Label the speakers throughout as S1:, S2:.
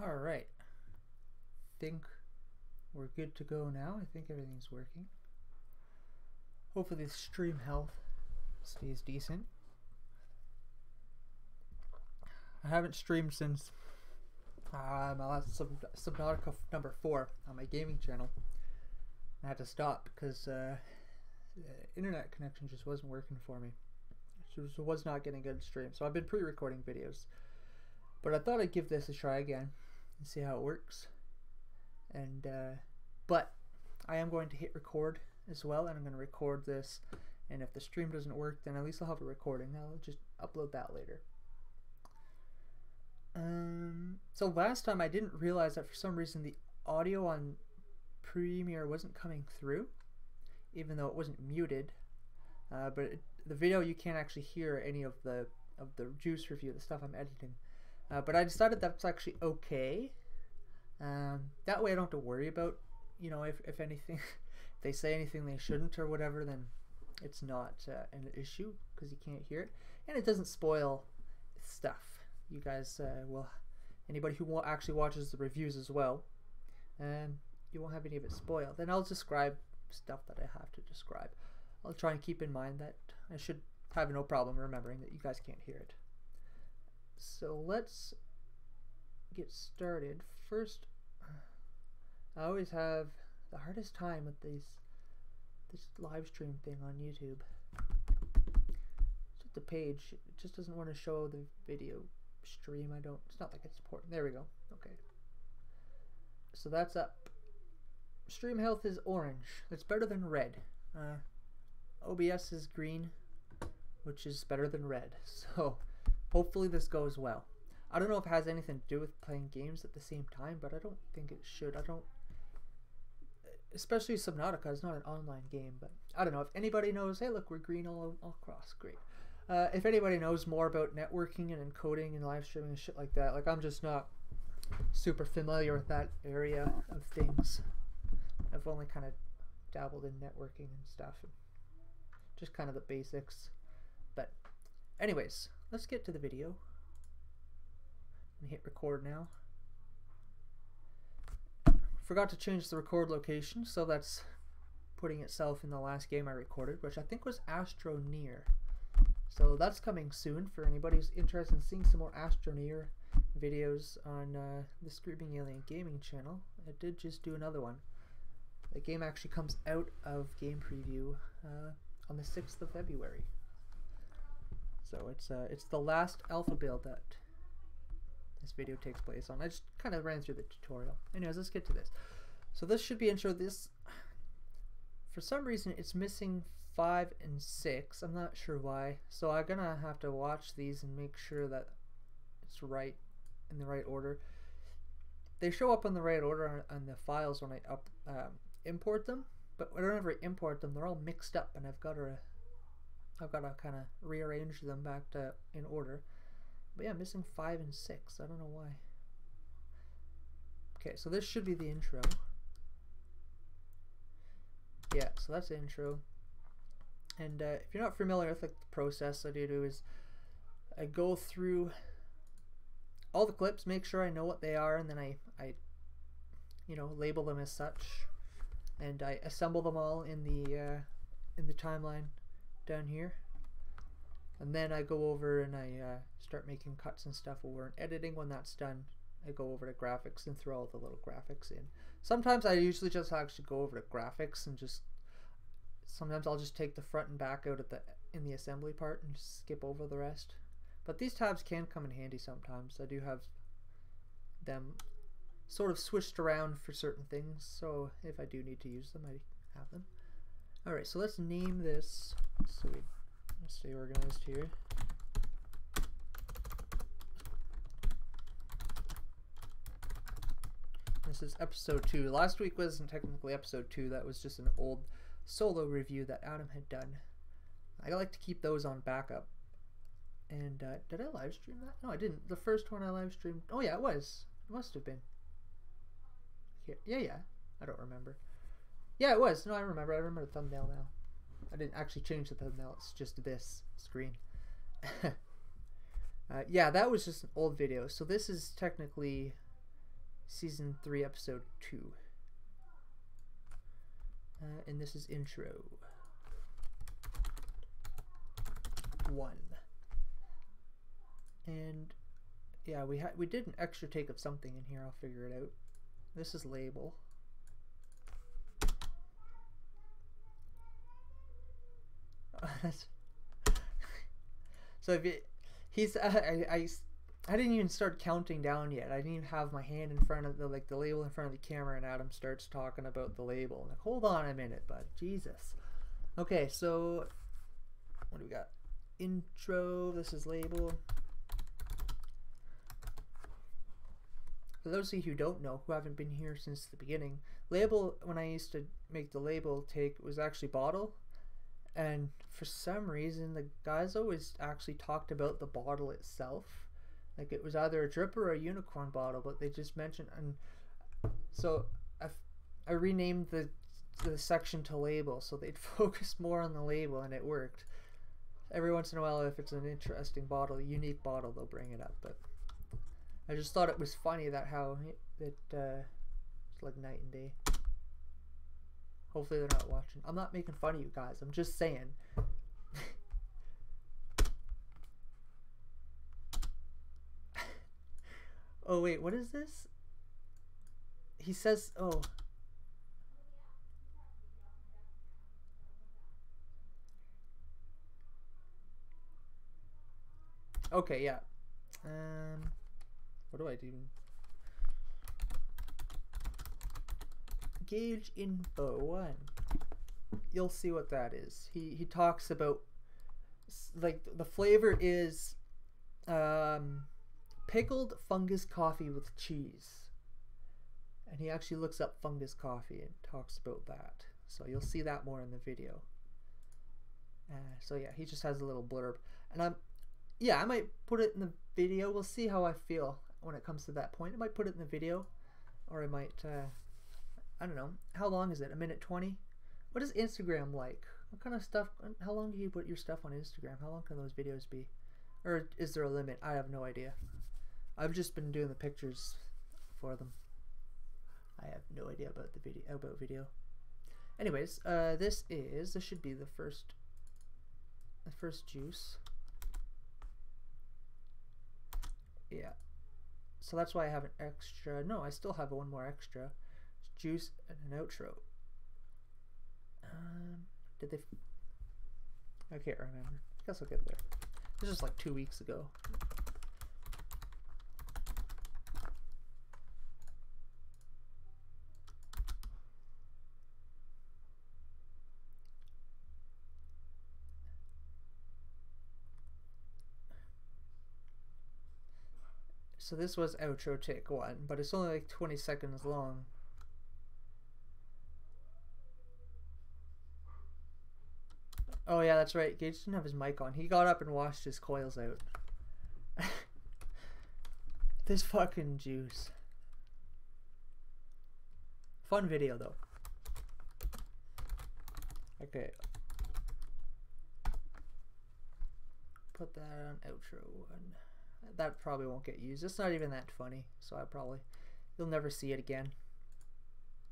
S1: Alright, think we're good to go now. I think everything's working. Hopefully the stream health stays decent. I haven't streamed since my last Subnautica number 4 on my gaming channel. I had to stop because the internet connection just wasn't working for me. It was not getting a good stream. So I've been pre-recording videos. But I thought I'd give this a try again and see how it works. And but I am going to hit record as well, and I'm going to record this. And if the stream doesn't work, then at least I'll have a recording. I'll just upload that later. So last time I didn't realize that for some reason the audio on Premiere wasn't coming through, even though it wasn't muted. The video, you can't actually hear any of the juice review, the stuff I'm editing. But I decided that's actually okay. That way I don't have to worry about, you know, if anything, if they say anything they shouldn't or whatever, then it's not an issue because you can't hear it, and it doesn't spoil stuff. You guys will, anybody who actually watches the reviews as well, you won't have any of it spoiled. Then I'll describe stuff that I have to describe. I'll try and keep in mind that I should have no problem remembering that you guys can't hear it. So let's get started. First, I always have the hardest time with this live stream thing on YouTube. Just the page, it just doesn't want to show the video stream. It's not like it's important. There we go. Okay. So that's up. Stream health is orange. That's better than red. OBS is green, which is better than red. So hopefully this goes well. I don't know if it has anything to do with playing games at the same time, but I don't think it should. Especially Subnautica is not an online game, but I don't know if anybody knows. Hey, look, we're green all across. Great. If anybody knows more about networking and encoding and live streaming and shit like that, like I'm just not super familiar with that area of things. I've only kind of dabbled in networking and stuff, and just kind of the basics. But anyways, let's get to the video. I'm gonna hit record now. Forgot to change the record location, so that's putting itself in the last game I recorded, which I think was Astroneer. So that's coming soon for anybody who's interested in seeing some more Astroneer videos on the Screaming Alien Gaming channel. I did just do another one. The game actually comes out of game preview on the 6th of February. So it's the last alpha build that this video takes place on. I just kind of ran through the tutorial. Anyways, let's get to this. So this should be intro. This, for some reason, it's missing 5 and 6. I'm not sure why. So I'm gonna have to watch these and make sure that it's right, in the right order. They show up in the right order on the files when I import them, but whenever I import them, they're all mixed up, and I've got to kind of rearrange them back to in order. But yeah, I'm missing 5 and 6. I don't know why. Okay, so this should be the intro. Yeah, so that's the intro. And if you're not familiar with like the process I do is I go through all the clips, make sure I know what they are, and then I you know, label them as such, and I assemble them all in the timeline down here. And then I go over and I start making cuts and stuff over and editing. When that's done, I go over to graphics and throw all the little graphics in. Sometimes I usually just actually go over to graphics and just, sometimes I'll just take the front and back out in the assembly part and just skip over the rest. But these tabs can come in handy sometimes. I do have them sort of switched around for certain things, so if I do need to use them, I have them. Alright, so let's name this so we stay organized here. This is episode 2. Last week wasn't technically episode 2. That was just an old solo review that Adam had done. I like to keep those on backup. And did I live stream that? No, I didn't. The first one I live streamed. Oh yeah, it was. It must have been. Here. Yeah. I don't remember. Yeah, it was. No, I remember. I remember the thumbnail now. I didn't actually change the thumbnail. It's just this screen. Yeah, that was just an old video. So this is technically Season 3, Episode 2. And this is intro 1. And yeah, we did an extra take of something in here. I'll figure it out. This is label. So if it, he's I didn't even start counting down yet. I didn't even have my hand in front of the label in front of the camera, and Adam starts talking about the label. I'm like, hold on a minute, bud. Jesus. Okay, so what do we got? Intro. This is label. For those of you who don't know, who haven't been here since the beginning, label, when I used to make the label take, was actually bottle. And for some reason, the guys always actually talked about the bottle itself. Like it was either a dripper or a unicorn bottle, but they just mentioned, and so I renamed the section to label, so they'd focus more on the label, and it worked. Every once in a while, if it's an interesting bottle, a unique bottle, they'll bring it up. But I just thought it was funny that how it's like night and day. Hopefully they're not watching. I'm not making fun of you guys. I'm just saying. Oh wait, what is this? He says, oh. Okay, yeah. What do I do? Gauge info 1. You'll see what that is. He talks about, like, the flavor is pickled fungus coffee with cheese, and he actually looks up fungus coffee and talks about that, so you'll see that more in the video. So yeah, he just has a little blurb, and I might put it in the video. We'll see how I feel when it comes to that point. I might put it in the video, or I might I don't know. How long is it? 1:20? What is Instagram like? What kind of stuff? How long do you put your stuff on Instagram? How long can those videos be? Or is there a limit? I have no idea. I've just been doing the pictures for them. I have no idea about the video. Anyways, this should be the first juice. Yeah. So that's why I have an extra. No, I still have one more extra. Juice and an outro. Did they? I can't remember. I guess I'll get there. This was like 2 weeks ago. So this was outro take 1, but it's only like 20 seconds long. Oh yeah, that's right. Gage didn't have his mic on. He got up and washed his coils out. This fucking juice. Fun video though. Okay. Put that on outro 1. That probably won't get used. It's not even that funny, so you'll never see it again.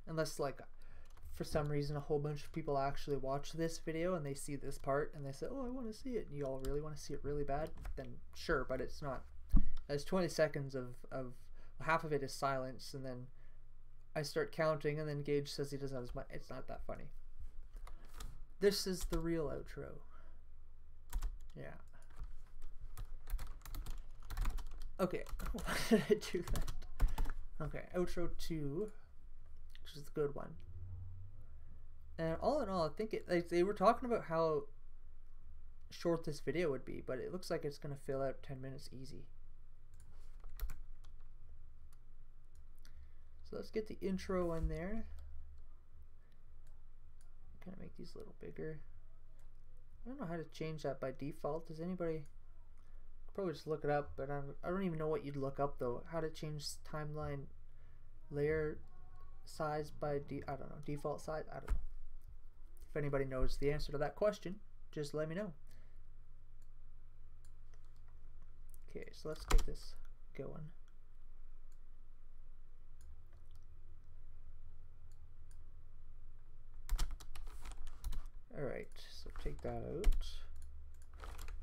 S1: Unless, like, for some reason a whole bunch of people actually watch this video and they see this part and they say, oh, I want to see it, and you all really want to see it really bad, then sure, but it's not. There's 20 seconds of half of it is silence, and then I start counting, and then Gage says he doesn't have his mic. It's not that funny. This is the real outro. Yeah. Okay, why did I do that? Okay, outro 2, which is the good one. And all in all, I think they were talking about how short this video would be, but it looks like it's going to fill out 10 minutes easy. So let's get the intro in there. Kind of make these a little bigger. I don't know how to change that by default. Does anybody? Probably just look it up, but I don't even know what you'd look up though. How to change timeline layer size by I don't know, default size. I don't know. If anybody knows the answer to that question, just let me know. Okay, so let's get this going. Alright, so take that out.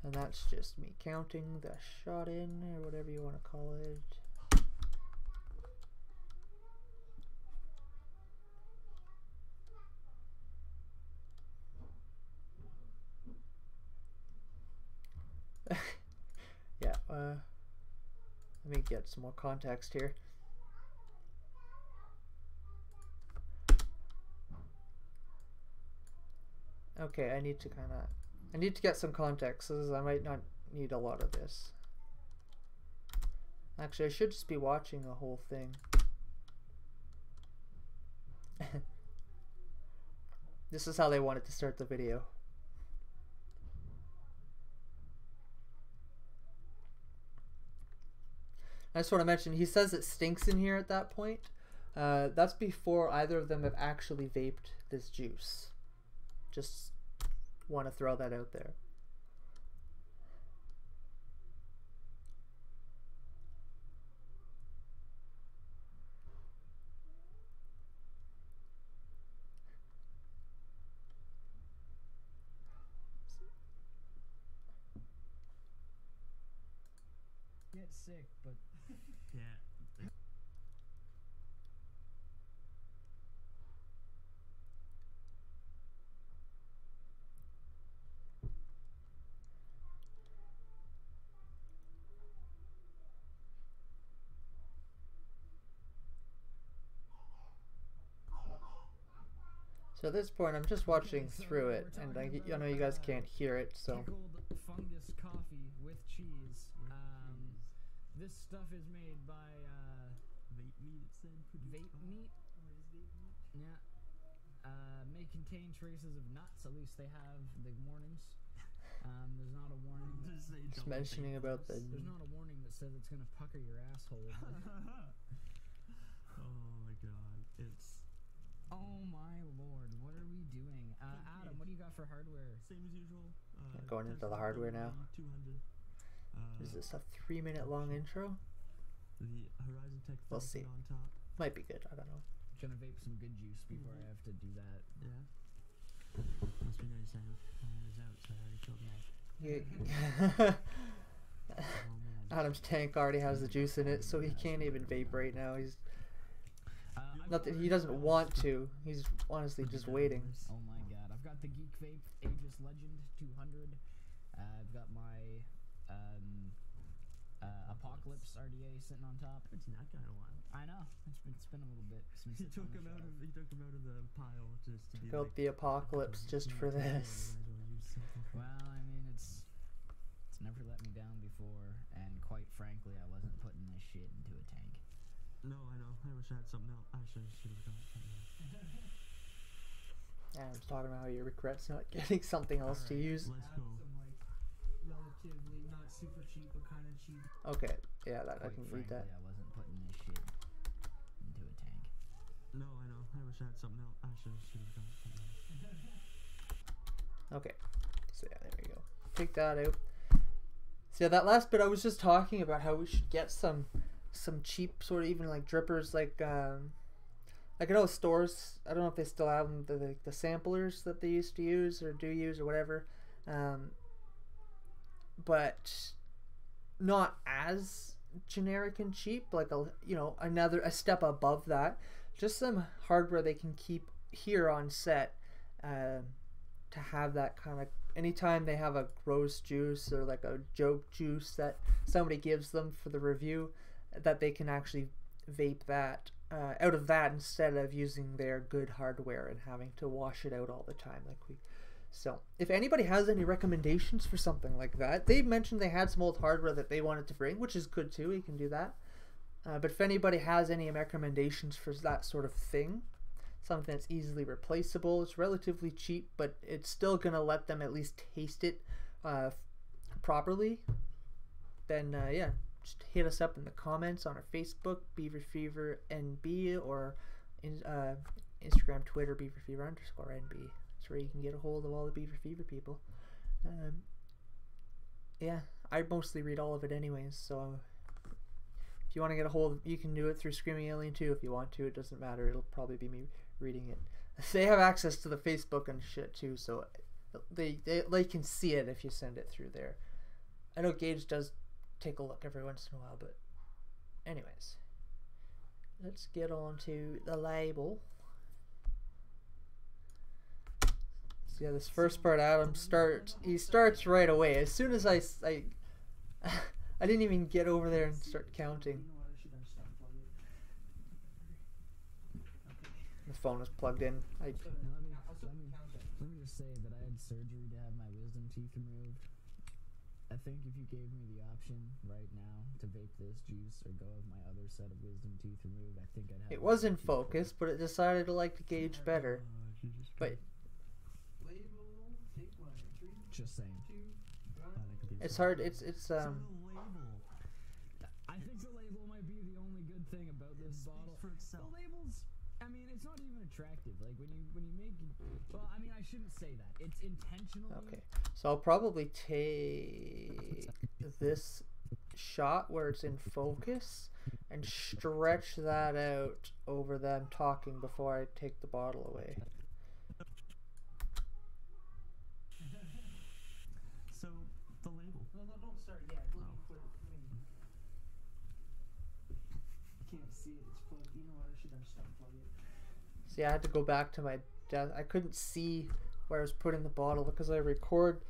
S1: And that's just me counting the shot in, or whatever you want to call it. Yeah, let me get some more context here. Okay, I need to get some context, because I might not need a lot of this. Actually, I should just be watching the whole thing. This is how they wanted to start the video. I just want to mention, he says it stinks in here at that point. That's before either of them have actually vaped this juice. Just want to throw that out there.
S2: Get sick, but yeah.
S1: So at this point, I'm just watching through it, and I know you guys can't hear it, so.
S2: Pickled fungus coffee with cheese. This stuff is made by vape meat. It said vape meat. What is vape meat? Yeah. May contain traces of nuts. At least they have the warnings. There's not a warning.
S1: Just mentioning about the.
S2: There's not a warning that says it's gonna pucker your asshole.
S3: Oh my god, it's.
S2: Oh my lord, what are we doing? Adam, what do you got for hardware?
S3: Same as usual.
S1: Going into the hardware now.
S3: 200.
S1: Is this a 3-minute long intro?
S3: The Horizon Tech
S1: We'll see.
S3: on top.
S1: Might be good, I don't know.
S2: Gonna vape some good juice before I have to do that.
S3: Yeah. Must be nice. I was out, so I already killed that.
S1: Yeah. Adam's tank already has the juice in it, so he can't even vape right now. He's not that he doesn't want to. He's honestly just waiting.
S2: Oh my god, I've got the Geek Vape Aegis Legend 200. I've got my Apocalypse RDA sitting on top.
S3: It's not got a while.
S2: I know. It's been a little bit since
S3: He took him out of the pile just to be
S1: Took out
S3: like,
S1: the Apocalypse just for this.
S2: Well, I mean, it's never let me down before, and quite frankly, I wasn't putting this shit into a tank.
S3: No, I know. I wish I had something else. I should have done something else.
S1: Adam's talking about how he regrets not getting something else to use.
S3: Let's go.
S4: Some like relatively not super cheap but kind of cheap.
S1: Okay, yeah, I
S2: Quite
S1: can read
S2: frankly,
S1: that.
S2: I wasn't putting this shit into a tank.
S3: No, I know. I wish I had something else. I should have done something else.
S1: Okay, so yeah, there we go. Take that out. So yeah, that last bit I was just talking about how we should get some cheap sort of even like drippers, like I know stores, I don't know if they still have them, the samplers that they used to use or do use or whatever, but not as generic and cheap, like a step above that. Just some hardware they can keep here on set, to have that kind of, anytime they have a gross juice or like a joke juice that somebody gives them for the review, that they can actually vape that out of that instead of using their good hardware and having to wash it out all the time so if anybody has any recommendations for something like that, they mentioned they had some old hardware that they wanted to bring, which is good too, you can do that, but if anybody has any recommendations for that sort of thing, something that's easily replaceable, it's relatively cheap, but it's still gonna let them at least taste it properly, then yeah, just hit us up in the comments on our Facebook, Beaver Fever NB, or Instagram, Twitter, Beaver Fever _NB. That's where you can get a hold of all the Beaver Fever people. Yeah, I mostly read all of it anyways, so if you want to get a hold of, you can do it through Screaming Alien too if you want to. It doesn't matter, it'll probably be me reading it. they have access to the Facebook and shit too, so they can see it if you send it through there. I know Gage does take a look every once in a while, but anyways, let's get on to the label. So yeah, this first part, Adam starts right away. As soon as I didn't even get over there and start counting. The phone is plugged in.
S2: Let me just say that I had surgery to have my wisdom teeth removed. I think if you gave me the option right now to vape this juice or go with my other set of wisdom teeth removed, I think I'd have.
S1: It was in focus, but it decided to like the Gage better. But
S2: just saying.
S1: It's hard. It's
S2: I think the label might be the only good thing about this bottle. The labels, I mean, it's not even attractive. Like when you make it, well, I mean, I shouldn't say that. It's intentionally.
S1: Okay, so I'll probably take this shot where it's in focus and stretch that out over them talking before I take the bottle away.
S3: So the label.
S4: No, don't start yet. Let me put it. I can't see it. It's plugged. You know what? I should have just unplugged it.
S1: See, I had to go back to my desk. I couldn't see where I was putting the bottle because I record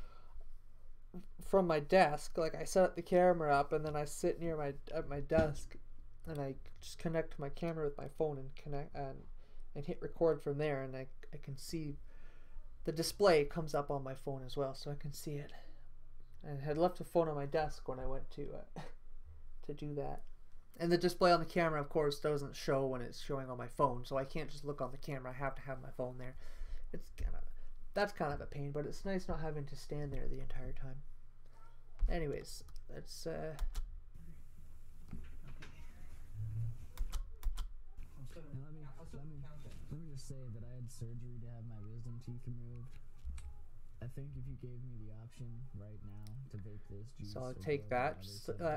S1: from my desk. Like I set up the camera up and then I sit near at my desk and I just connect my camera with my phone and connect and hit record from there, and I can see the display comes up on my phone as well, so I can see it. And I had left the phone on my desk when I went to do that. And the display on the camera, of course, doesn't show when it's showing on my phone, so I can't just look on the camera. I have to have my phone there. That's kind of a pain, but it's nice not having to stand there the entire time. Anyways, let's
S2: Let me just say that I had surgery to have my wisdom teeth removed. I think if you gave me the option right now to vape this juice.
S1: So I'll take that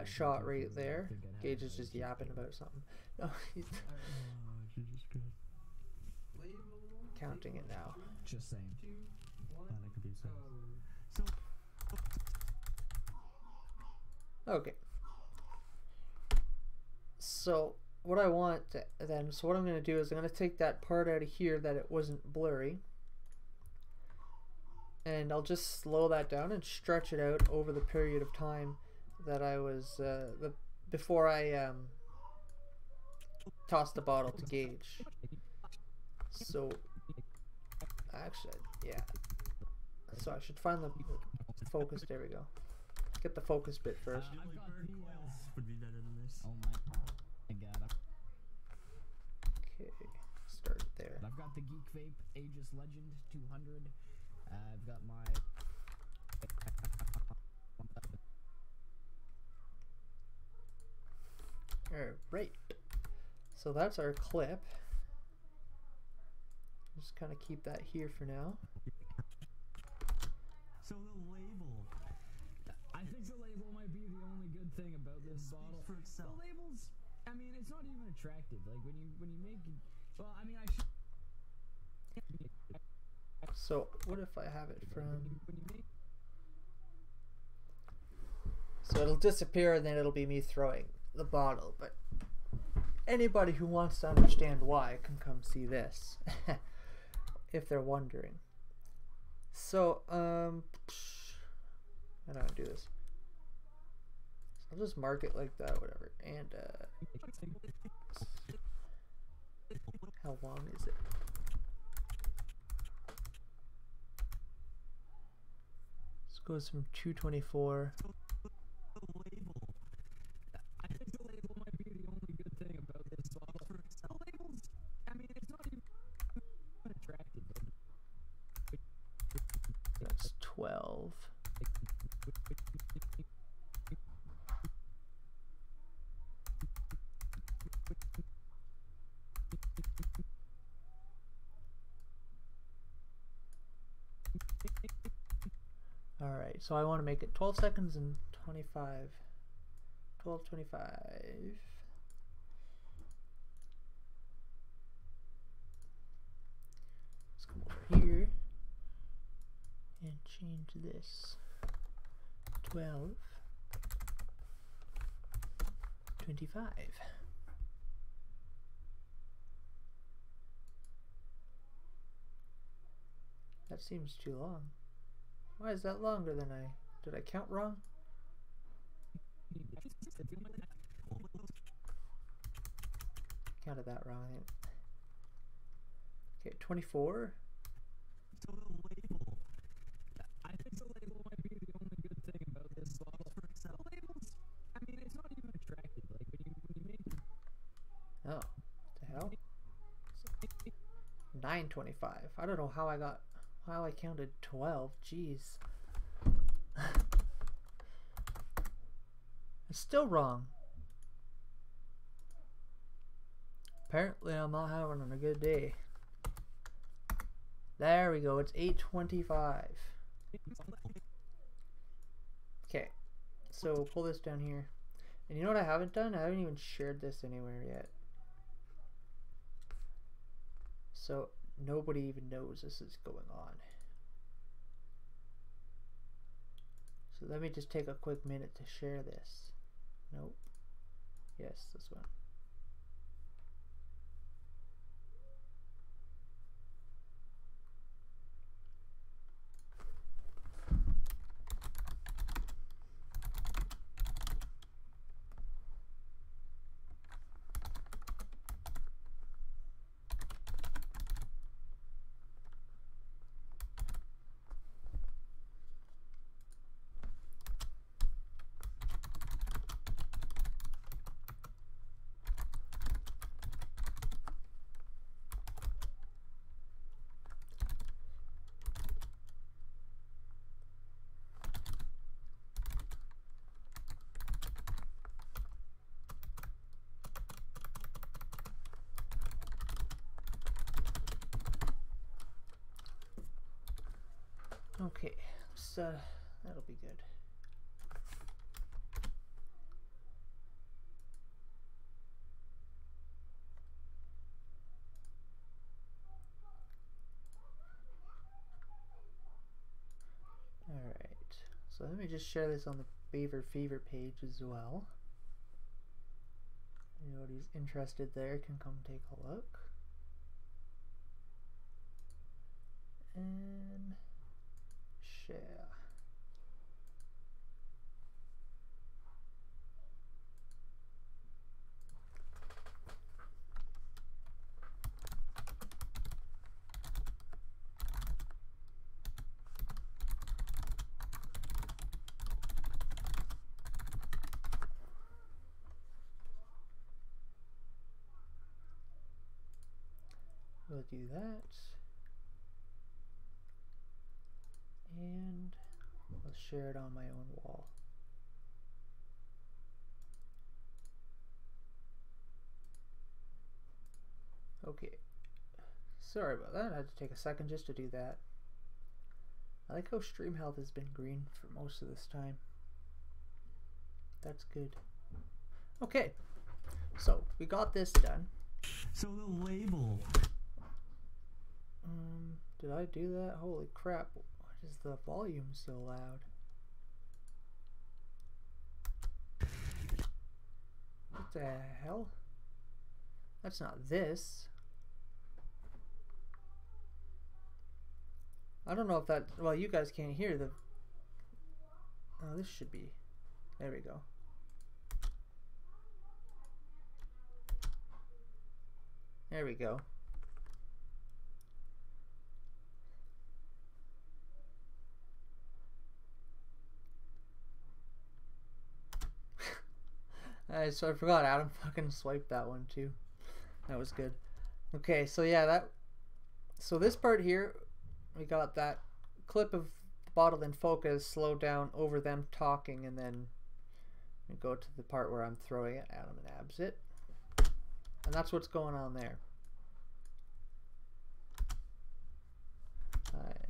S1: shot right there. Gage is just yapping about something. No, he's counting it now.
S2: Just saying.
S1: Okay. So what I want then, so what I'm going to do is I'm going to take that part out of here that it wasn't blurry. And I'll just slow that down and stretch it out over the period of time that I was, before I tossed the bottle to Gage. So, actually, yeah. So I should find the focus, there we go. Get the focus bit first.
S3: Would be better than this.
S2: Oh my god.
S1: Okay, start there.
S2: I've got the Geek Vape Aegis Legend 200. I've got my
S1: Alright, so that's our clip. Just kind of keep that here for now.
S3: So the label.
S2: I think the label might be the only good thing about this bottle.
S3: For itself.
S2: The labels, I mean, it's not even attractive. Like when you make it, well, I mean, I should.
S1: So what if I have it from? So it'll disappear and then it'll be me throwing the bottle. But anybody who wants to understand why can come see this, if they're wondering. So how do I do this? I'll just mark it like that, whatever. And how long is it? This goes from 224.
S2: I think the label might be the only good thing about this bottle. The labels, I mean, it's not even attractive.
S1: That's 12. Alright, so I want to make it 12 seconds and 25. 12:25. come over here and change this. 12, 25. That seems too long. Why is that longer than did I count wrong? Counted that wrong, I think. Okay, 24.
S2: So the label. I think the label might be the only good thing about this bottle. The labels, I mean, it's not even attractive. Like when you make it.
S1: Oh, what the hell? 925. I don't know how I counted 12. Jeez. It's still wrong. Apparently I'm not having a good day. There we go, it's 825. Okay, so pull this down here. And you know what I haven't done? I haven't even shared this anywhere yet. So nobody even knows this is going on. So let me just take a quick minute to share this. Nope. Yes, this one. Okay, so that'll be good. Alright, so let me just share this on the Beaver Fever page as well. Anybody's interested there can come take a look. And share. We'll do that. And I'll share it on my own wall. Okay. Sorry about that. I had to take a second just to do that. I like how stream health has been green for most of this time. That's good. Okay. So, we got this done.
S3: So the label.
S1: Did I do that? Holy crap. Why is the volume so loud? What the hell? That's not this. I don't know if that... Well, you guys can't hear the... Oh, this should be... There we go. There we go. So I forgot Adam fucking swiped that one too. That was good. Okay, so yeah, so this part here, we got that clip of the bottle in focus, slow down over them talking, and then we go to the part where I'm throwing it. Adam and Abs it. And that's what's going on there. Okay.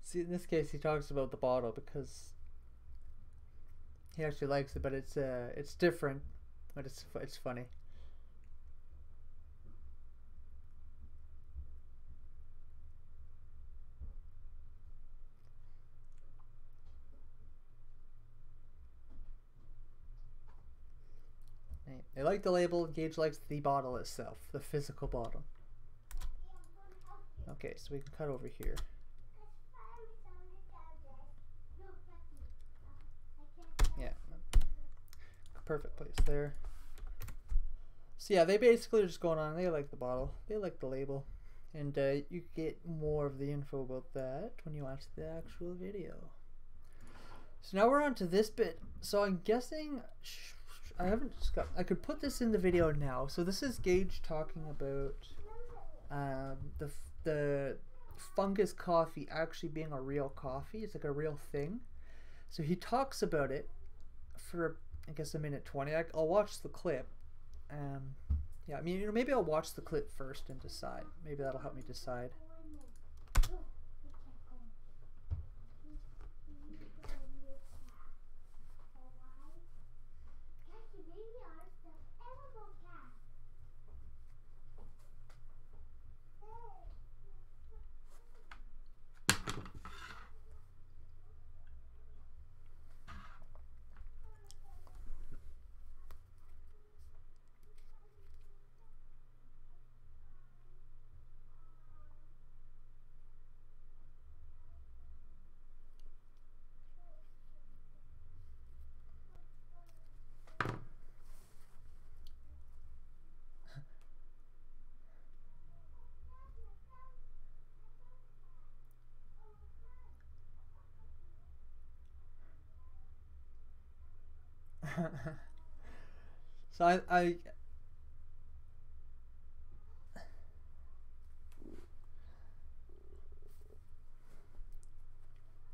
S1: See, in this case, he talks about the bottle because he actually likes it, but it's different, but it's funny. They like the label. Gage likes the bottle itself, the physical bottle. Okay, so we can cut over here. Yeah, perfect place there. So yeah, they basically are just going on. They like the bottle. They like the label, and you get more of the info about that when you watch the actual video. So now we're on to this bit. So I'm guessing. I could put this in the video now. So this is Gage talking about the fungus coffee actually being a real coffee. It's like a real thing. So he talks about it for, I guess, a minute 20. I'll watch the clip. Yeah, I mean, maybe I'll watch the clip first and decide. Maybe that'll help me decide. So I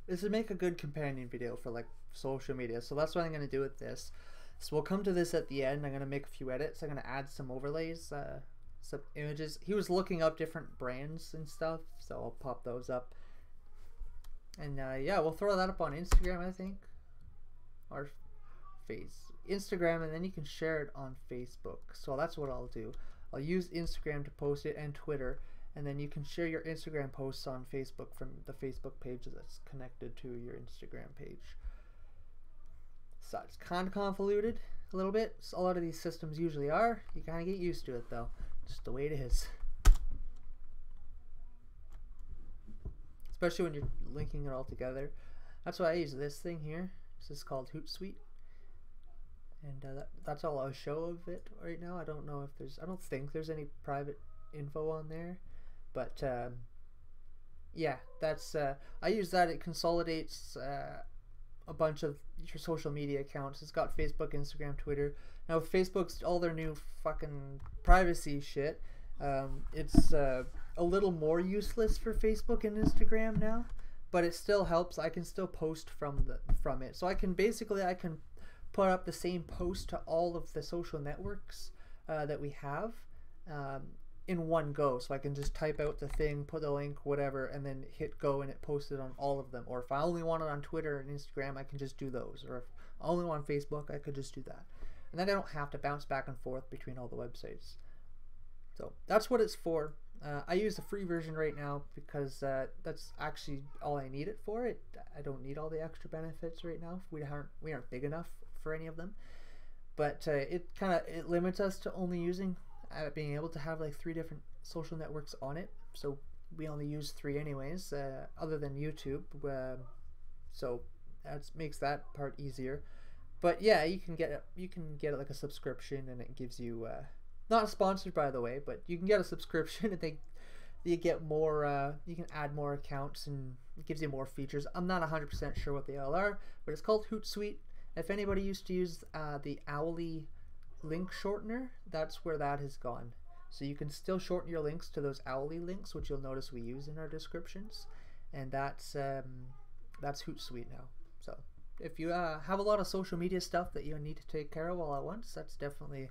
S1: this would make a good companion video for like social media, so that's what I'm going to do with this. So we'll come to this at the end. I'm going to make a few edits. I'm going to add some overlays, some images. He was looking up different brands and stuff, so I'll pop those up. And yeah, we'll throw that up on Instagram, I think, or Instagram, and then you can share it on Facebook. So that's what I'll do. I'll use Instagram to post it and Twitter, and then you can share your Instagram posts on Facebook from the Facebook page that's connected to your Instagram page. So it's kind of convoluted a little bit. So a lot of these systems usually are. You kind of get used to it though, just the way it is. Especially when you're linking it all together. That's why I use this thing here. This is called Hootsuite. And that's all I'll show of it right now. I don't know if there's, I don't think there's any private info on there, but yeah, that's I use that. It consolidates a bunch of your social media accounts. It's got Facebook, Instagram, Twitter. Now with Facebook's all their new fucking privacy shit, it's a little more useless for Facebook and Instagram now, but it still helps. I can still post from it, so I can put up the same post to all of the social networks that we have in one go. So I can just type out the thing, put the link, whatever, and then hit go, and it posted on all of them. Or if I only want it on Twitter and Instagram, I can just do those. Or if I only want Facebook, I could just do that. And then I don't have to bounce back and forth between all the websites. So that's what it's for. I use the free version right now because that's actually all I need it for. I don't need all the extra benefits right now. We aren't big enough for any of them, but it limits us to only using being able to have like 3 different social networks on it. So we only use 3 anyways, other than YouTube. So that makes that part easier. But yeah, you can get it like a subscription, and it gives you not sponsored by the way, but you can get a subscription and you get more. You can add more accounts, and it gives you more features. I'm not 100% sure what they all are, but it's called Hootsuite. If anybody used to use the Owly link shortener, that's where that has gone. So you can still shorten your links to those Owly links, which you'll notice we use in our descriptions, and that's Hootsuite now. So if you have a lot of social media stuff that you need to take care of all at once, that's definitely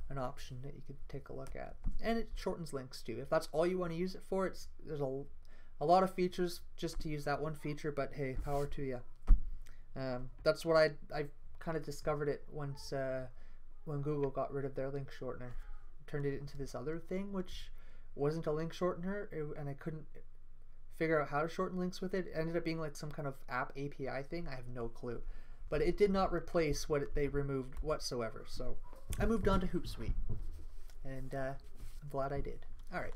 S1: an option that you could take a look at. And it shortens links too. If that's all you want to use it for, there's a lot of features just to use that one feature, but hey, power to you. That's what I kind of discovered it once when Google got rid of their link shortener, turned it into this other thing which wasn't a link shortener, and I couldn't figure out how to shorten links with it. It ended up being like some kind of app API thing. I have no clue, but it did not replace what they removed whatsoever. So I moved on to Hootsuite, and I'm glad I did. All right,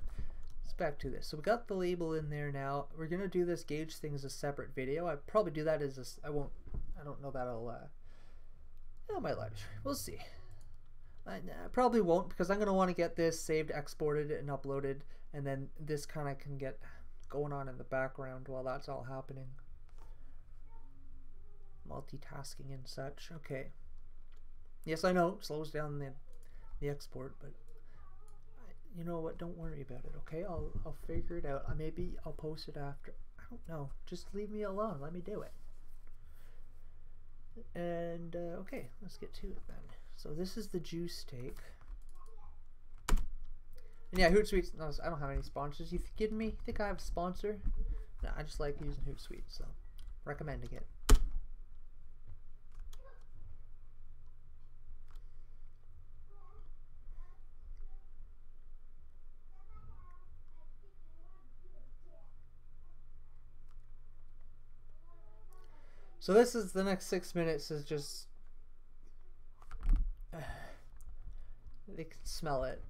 S1: let's back to this. So we got the label in there now. We're gonna do this gauge thing as a separate video. I'd probably do that as a, I don't know that I'll my live stream. We'll see. I probably won't, because I'm gonna want to get this saved, exported, and uploaded, and then this kind of can get going on in the background while that's all happening. Multitasking and such. Okay. Yes, I know, slows down the export, but you know what? Don't worry about it. Okay, I'll figure it out. Maybe I'll post it after. I don't know. Just leave me alone. Let me do it. And okay, let's get to it then. So this is the juice steak. And yeah, Hootsuite. No, I don't have any sponsors. You kidding me? Think I have a sponsor? No, I just like using Hootsuite, so recommending it. So this is the next 6 minutes is just they can smell it.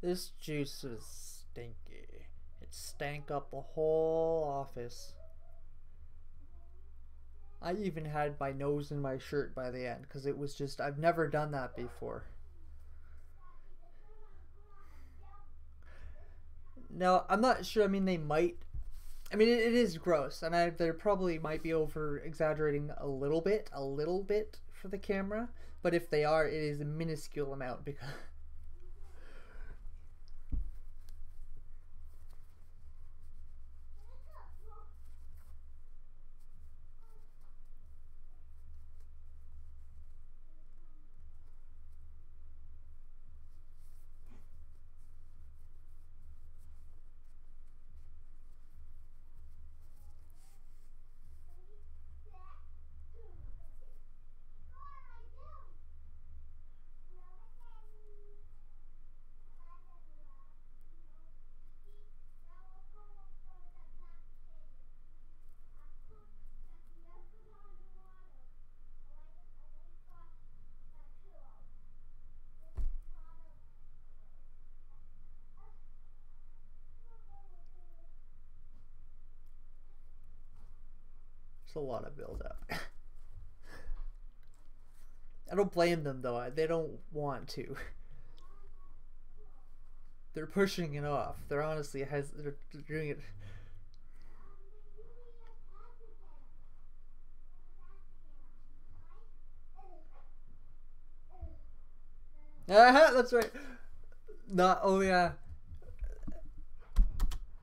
S1: This juice is stinky. It stank up the whole office. I even had my nose in my shirt by the end because it was just, I've never done that before. Now, I'm not sure. I mean, they might. I mean, it is gross, and they probably might be over exaggerating a little bit for the camera. But if they are, it is a minuscule amount because. It's a lot of build up. I don't blame them though. They don't want to. They're pushing it off. They're honestly they're doing it. That's right. Not. Oh yeah.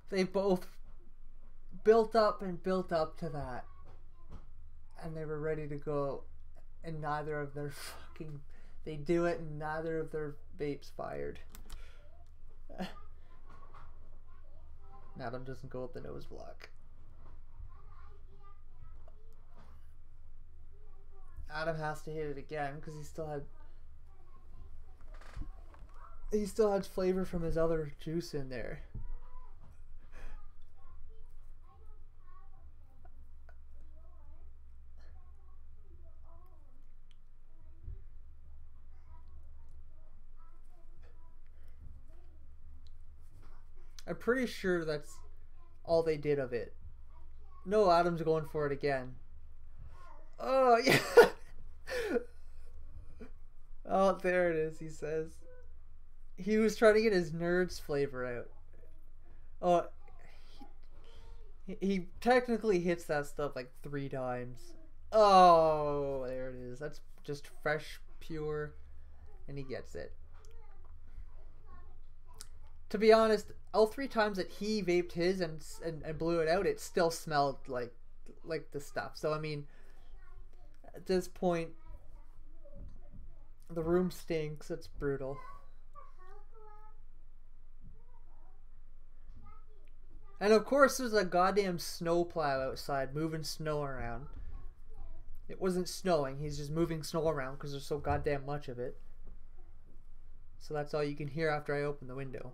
S1: They both built up to that. And they were ready to go, and neither of their they do it, and neither of their vapes fired. Adam doesn't go with the nose block. Adam has to hit it again because he still had flavor from his other juice in there. I'm pretty sure that's all they did of it. No, Adam's going for it again. Oh, yeah. Oh, there it is, he says. He was trying to get his nerds flavor out. Oh, he technically hits that stuff like 3 times. Oh, there it is. That's just fresh, pure, and he gets it. To be honest, all 3 times that he vaped his and blew it out, it still smelled like the stuff. So I mean, at this point, the room stinks. It's brutal. And of course, there's a goddamn snowplow outside moving snow around. It wasn't snowing. He's just moving snow around because there's so goddamn much of it. So that's all you can hear after I open the window.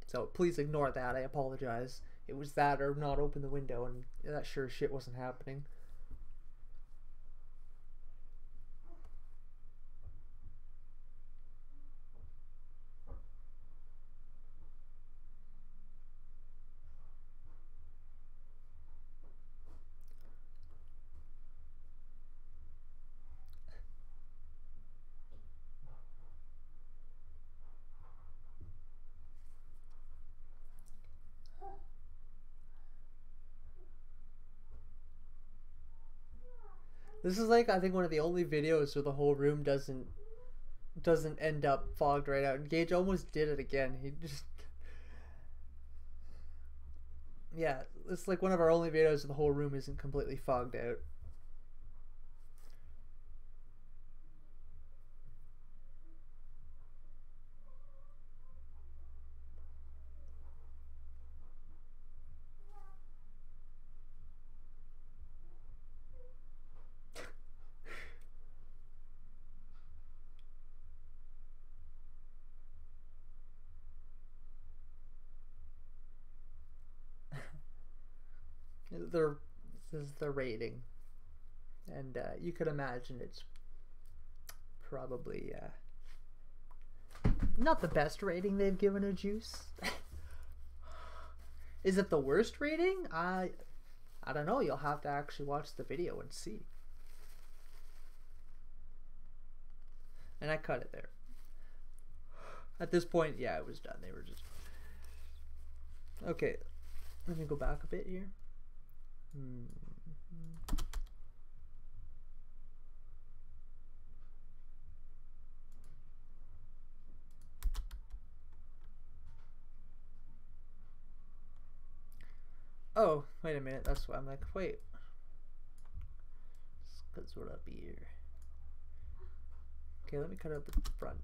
S1: So please ignore that. I apologize. It was that or not open the window, and that sure as shit wasn't happening. This is like, I think, one of the only videos where the whole room doesn't end up fogged right out. And Gage almost did it again. He just... Yeah, it's like one of our only videos where the whole room isn't completely fogged out. This is the rating, and you could imagine it's probably not the best rating they've given a juice. Is it the worst rating? I don't know. You'll have to actually watch the video and see. And I cut it there. At this point, yeah, it was done. They were just... Okay, let me go back a bit here. Oh, wait a minute. That's why I'm like, wait. Let's sort up here. Okay, let me cut out the front.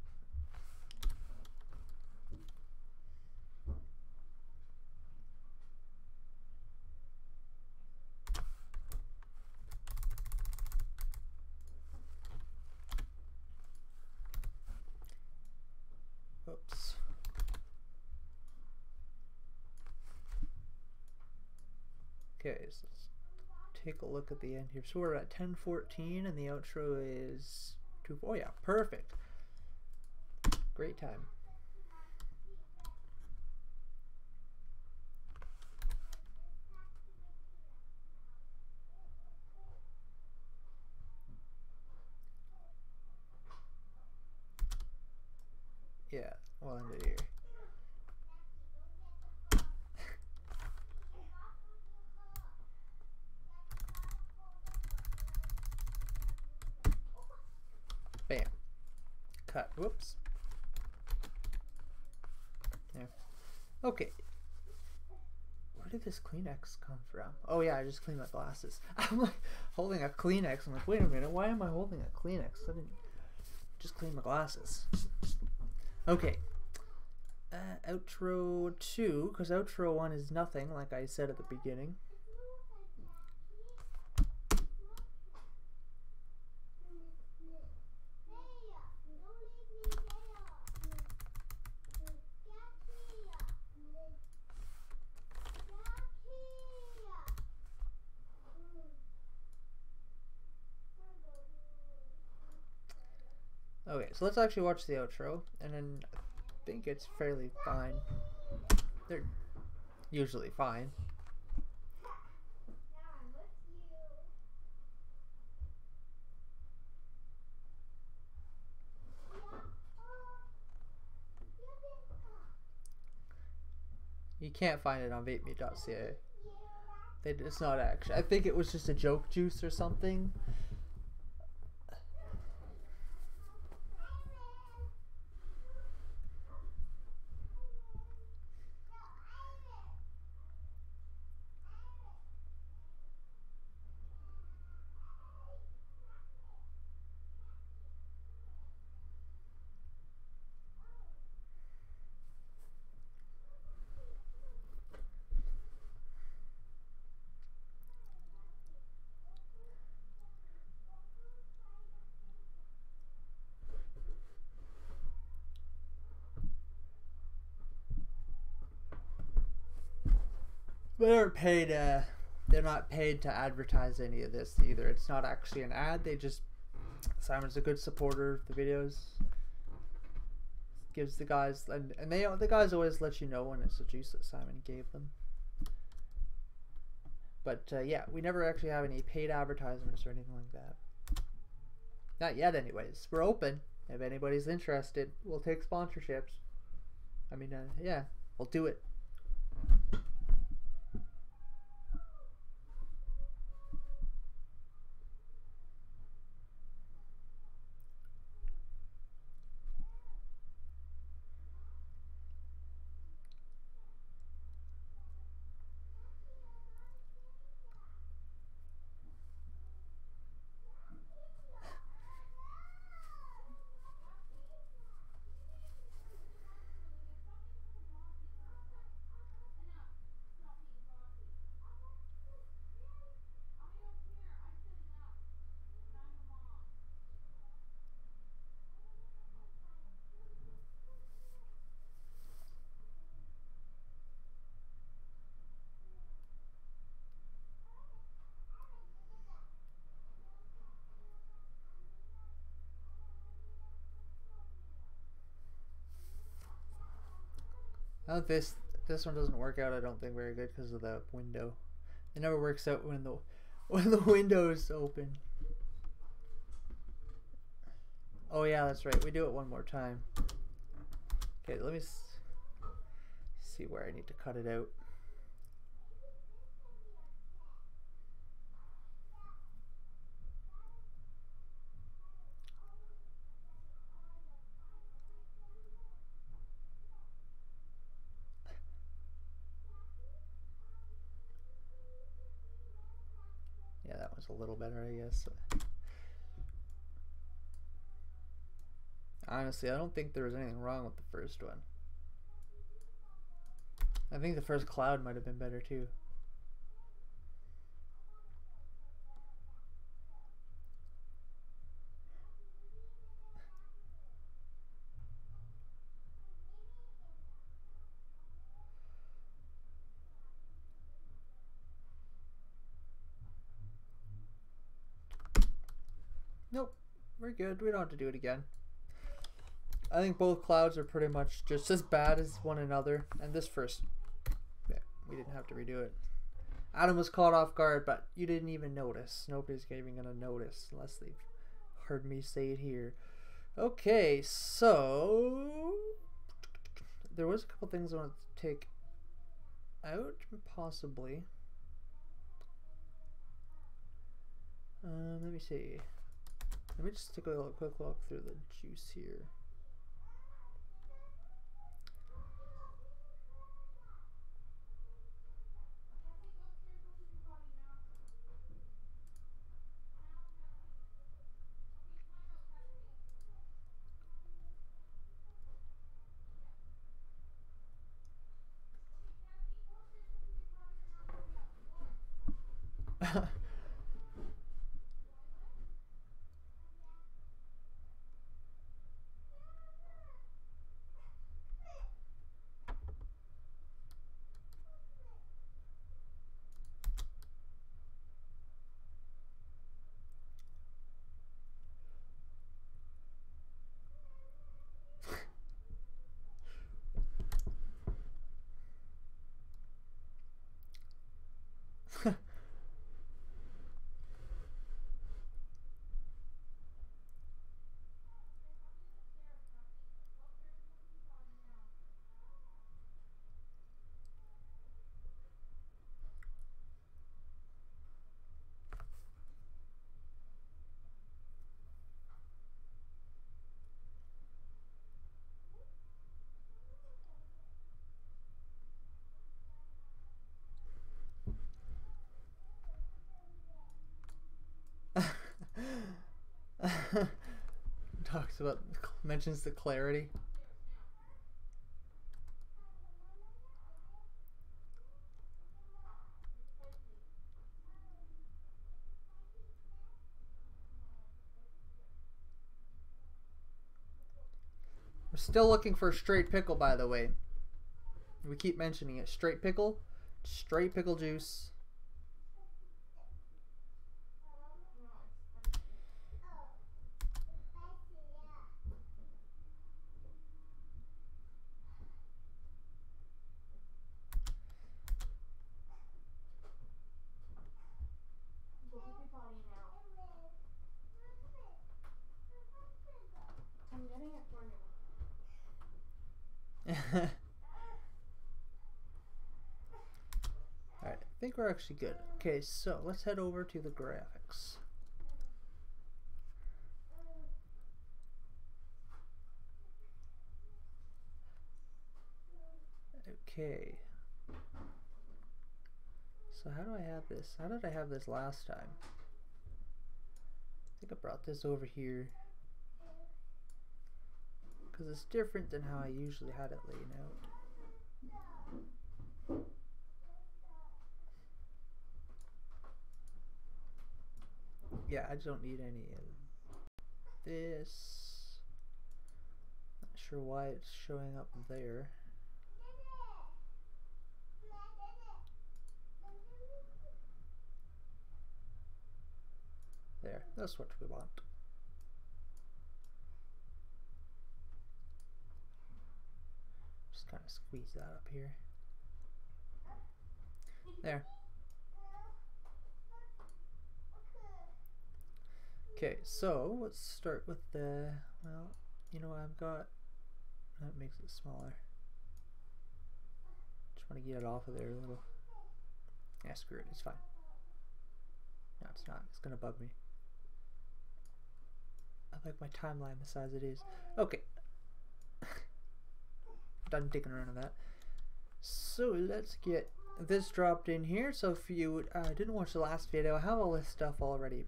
S1: Oops. Okay, so let's take a look at the end here. So we're at 10:14 and the outro is 2. Oh yeah, perfect. Great time. Yeah, we'll end it here. Bam. Cut. Whoops. There. Okay. Where did this Kleenex come from? Oh yeah, I just cleaned my glasses. I'm like holding a Kleenex. I'm like, wait a minute, why am I holding a Kleenex? I didn't just clean my glasses. Okay. Outro 2, because outro 1 is nothing, like I said at the beginning. Okay, so let's actually watch the outro, and then I think it's fairly fine. They're usually fine. You can't find it on vapemeat.ca. It's not actually. I think it was just a joke juice or something. They're paid. They're not paid to advertise any of this either. It's not actually an ad. They just Simon's a good supporter of the videos. Gives the guys and the guys always let you know when it's a juice that Simon gave them. But yeah, we never actually have any paid advertisements or anything like that. Not yet, anyways. We're open. If anybody's interested, we'll take sponsorships. I mean, yeah, we'll do it. Oh, this one doesn't work out. I don't think very good because of the window. It never works out when the window is open. Oh yeah, that's right. We do it one more time. Okay, let me see where I need to cut it out. Yeah, that was a little better, I guess. Honestly, I don't think there was anything wrong with the first one. I think the first cloud might have been better too. Nope, we're good. We don't have to do it again. I think both clouds are pretty much just as bad as one another. And this first, yeah, we didn't have to redo it. Adam was caught off guard, but you didn't even notice. Nobody's even gonna notice unless they've heard me say it here. Okay, so there was a couple things I wanted to take out, possibly. Let me see. Let me just take a quick look through the juice here. Talks about, mentions the clarity. We're still looking for a straight pickle, by the way. We keep mentioning it. Straight pickle juice. Alright, I think we're actually good. Okay, so let's head over to the graphics. Okay. So how do I have this? How did I have this last time? I think I brought this over here, because it's different than how I usually had it laid out. Yeah, I don't need any of this. Not sure why it's showing up there. There, that's what we want. Just kind of squeeze that up here. There. Okay, so let's start with the, well, you know, I've got, that makes it smaller. Just want to get it off of there a little. Yeah, screw it, it's fine. No, it's not, it's gonna bug me. I like my timeline the size it is. Okay. Done digging around with that. So let's get this dropped in here. So if you didn't watch the last video, I have all this stuff already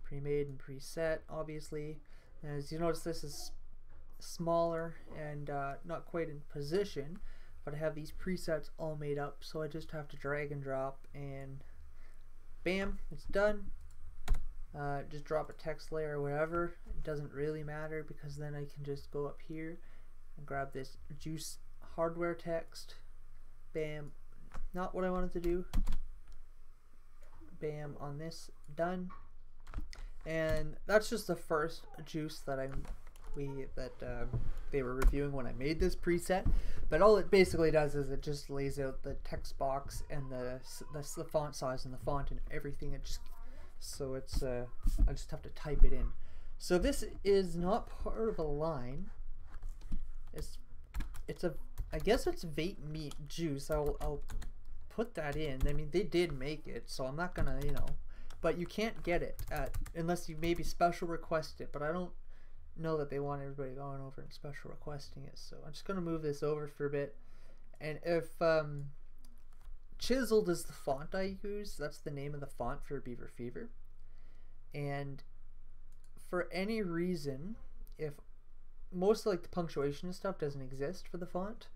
S1: pre-made and preset, obviously. As you notice, this is smaller and not quite in position, but I have these presets all made up, so I just have to drag and drop and bam, it's done. Just drop a text layer or whatever. It doesn't really matter, because then I can just go up here and grab this juice hardware text. Bam, not what I wanted to do. Bam on this, done. And that's just the first juice that they were reviewing when I made this preset. But all it basically does is it just lays out the text box and the font size and the font and everything. It just, so it's I just have to type it in. So this is not part of a line. It's a, I guess it's vape meat juice. I'll put that in. I mean, they did make it, so I'm not gonna, you know. But you can't get it unless you maybe special request it. But I don't know that they want everybody going over and special requesting it. So I'm just going to move this over for a bit. And if Chiseled is the font I use, that's the name of the font for Beaver Fever. And for any reason, if most like the punctuation and stuff doesn't exist for the font,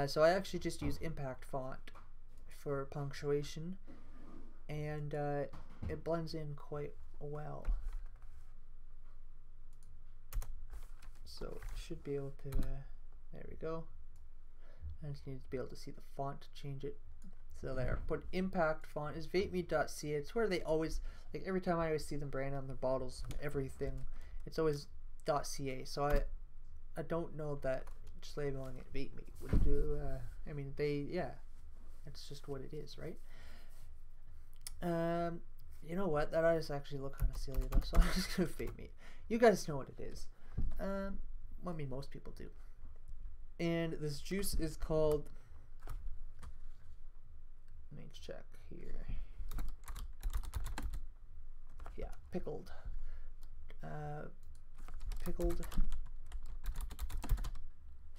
S1: so I actually just use Impact Font for punctuation. And it blends in quite well, so should be able to there we go. I just need to be able to see the font to change it. So there, put Impact Font is vapemeat.ca. It's where they always, like every time I always see them brand on their bottles and everything, it's always .ca. So I don't know that just labeling it vape meat would do. I mean, yeah, it's just what it is, right? You know what? That does actually look kind of silly though, so I'm just gonna vape meat. You guys know what it is. I mean, most people do. And this juice is called. Let me check here. Yeah, Pickled. Pickled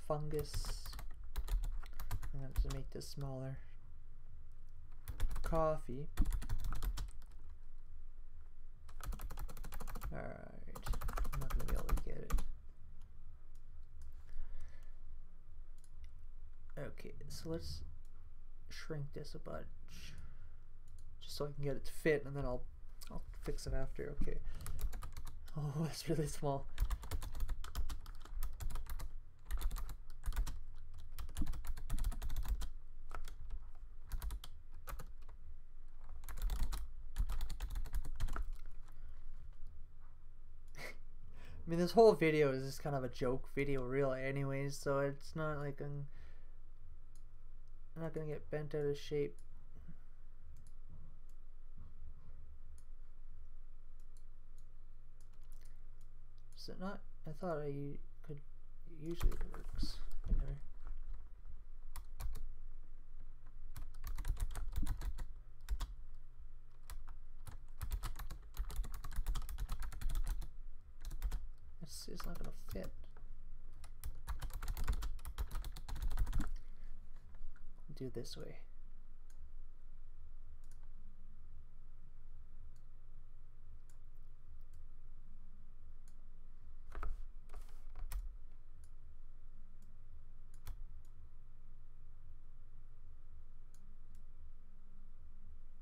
S1: fungus. I'm going to make this smaller. Coffee. Alright. Okay, so let's shrink this a bunch, just so I can get it to fit, and then I'll fix it after. Okay. Oh, it's really small. I mean, this whole video is just kind of a joke video, really, anyways, so it's not like I'm not gonna get bent out of shape. Is it not? I thought I could. Usually it works. Anyway. It's not gonna fit. Do it this way.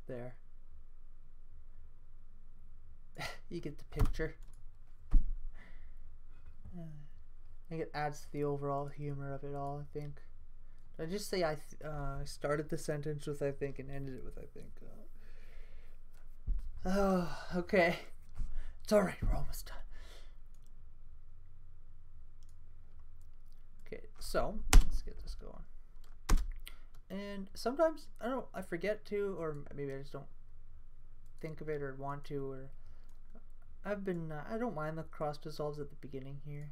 S1: There. You get the picture. I think it adds to the overall humor of it all, I think. Did I just say I started the sentence with I think and ended it with I think? Oh, okay. It's alright, we're almost done. Okay, so let's get this going. And sometimes I forget to, or maybe I just don't think of it or want to, or I don't mind the cross dissolves at the beginning here.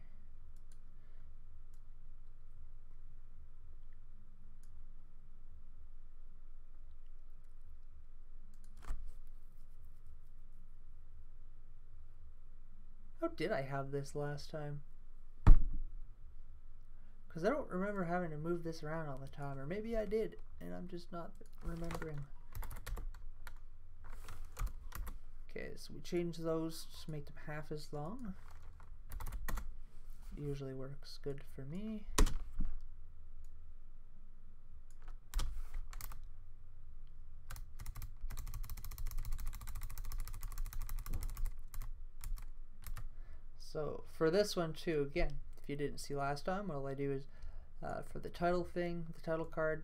S1: How did I have this last time? Because I don't remember having to move this around all the time, or maybe I did and I'm just not remembering. Okay, so we change those to make them half as long. Usually works good for me. So for this one too, again, if you didn't see last time, all I do is for the title thing, the title card,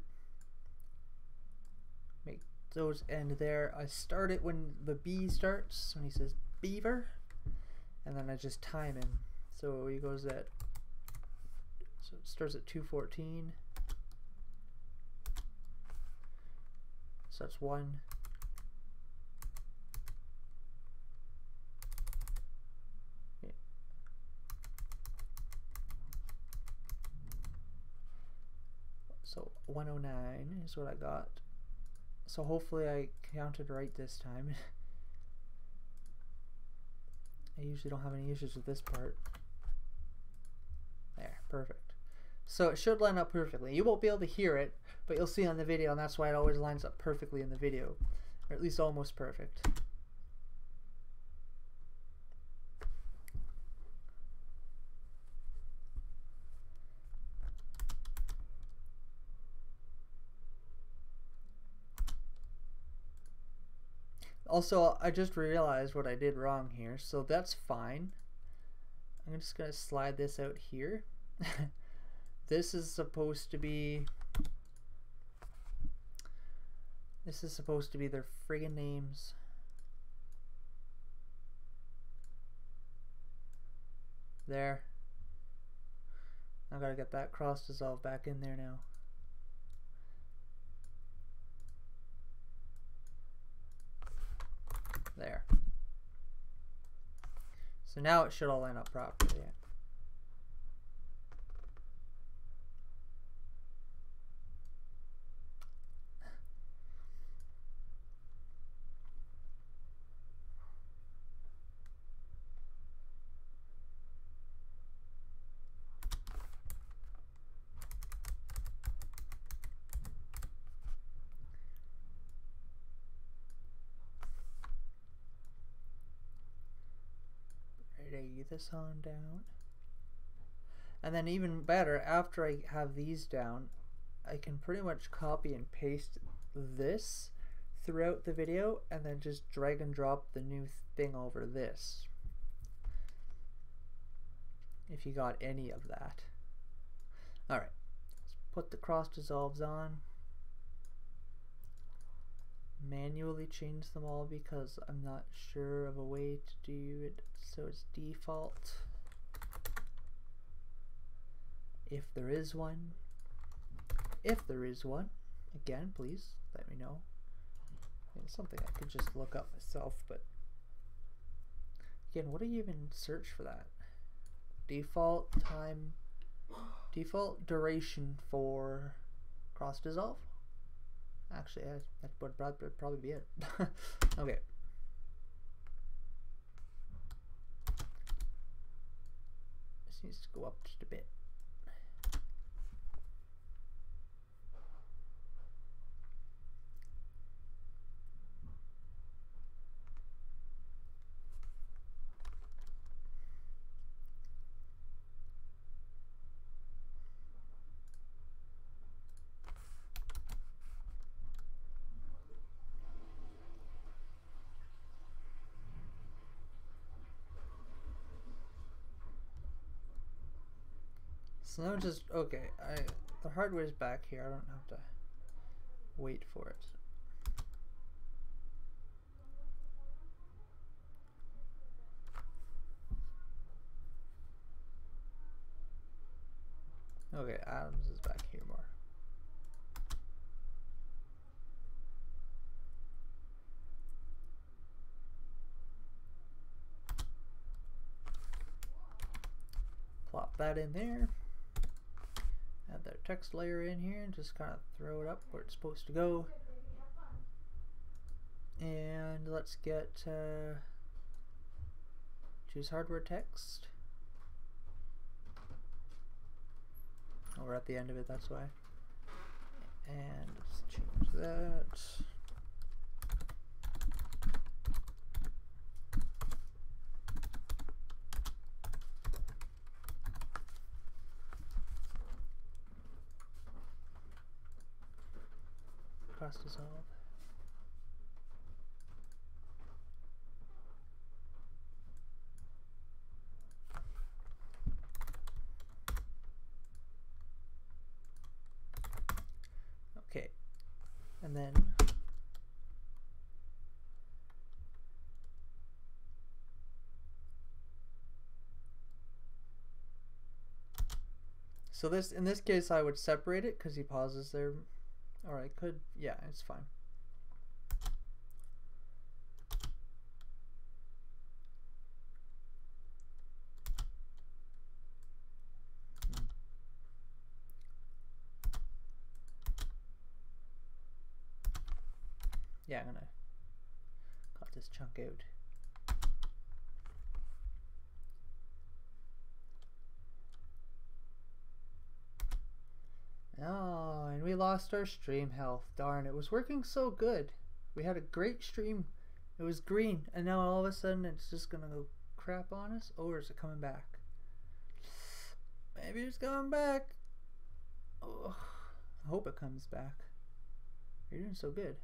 S1: make those end there. I start it when the B starts, when he says Beaver, and then I just time him. So he goes at, so it starts at 2:14. So that's 1. Yeah. So 109 is what I got. So hopefully I counted right this time. I usually don't have any issues with this part. There, perfect. So it should line up perfectly. You won't be able to hear it, but you'll see on the video, and that's why it always lines up perfectly in the video. Or at least almost perfect. Also, I just realized what I did wrong here, so that's fine. I'm just gonna slide this out here. This is supposed to be their friggin' names. There. I gotta get that cross dissolve back in there now. There. So now it should all line up properly. Lay this on down, and then even better, after I have these down, I can pretty much copy and paste this throughout the video and then just drag and drop the new thing over this. If you got any of that. Alright, let's put the cross dissolves on. Manually change them all because I'm not sure of a way to do it so it's default. If there is one. If there is one, again, please let me know. It's something I could just look up myself, but again, what do you even search for that? Default time, default duration for cross dissolve? Actually, that would probably be it. Okay. This needs to go up just a bit. So now just, okay, the hardware's back here, I don't have to wait for it. Okay, Adams is back here more. Plop that in there. Add that text layer in here and just kind of throw it up where it's supposed to go. And let's get choose hardware text. Oh, we're at the end of it, that's why. And let's change that. Cross dissolve. Okay, and then so this, in this case I would separate it because he pauses there. Or I could, yeah, it's fine. Yeah, I'm gonna cut this chunk out. Oh, and we lost our stream health. Darn, it was working so good. We had a great stream. It was green, and now all of a sudden it's just gonna go crap on us. Or is it coming back? Maybe it's coming back. Oh, I hope it comes back. You're doing so good.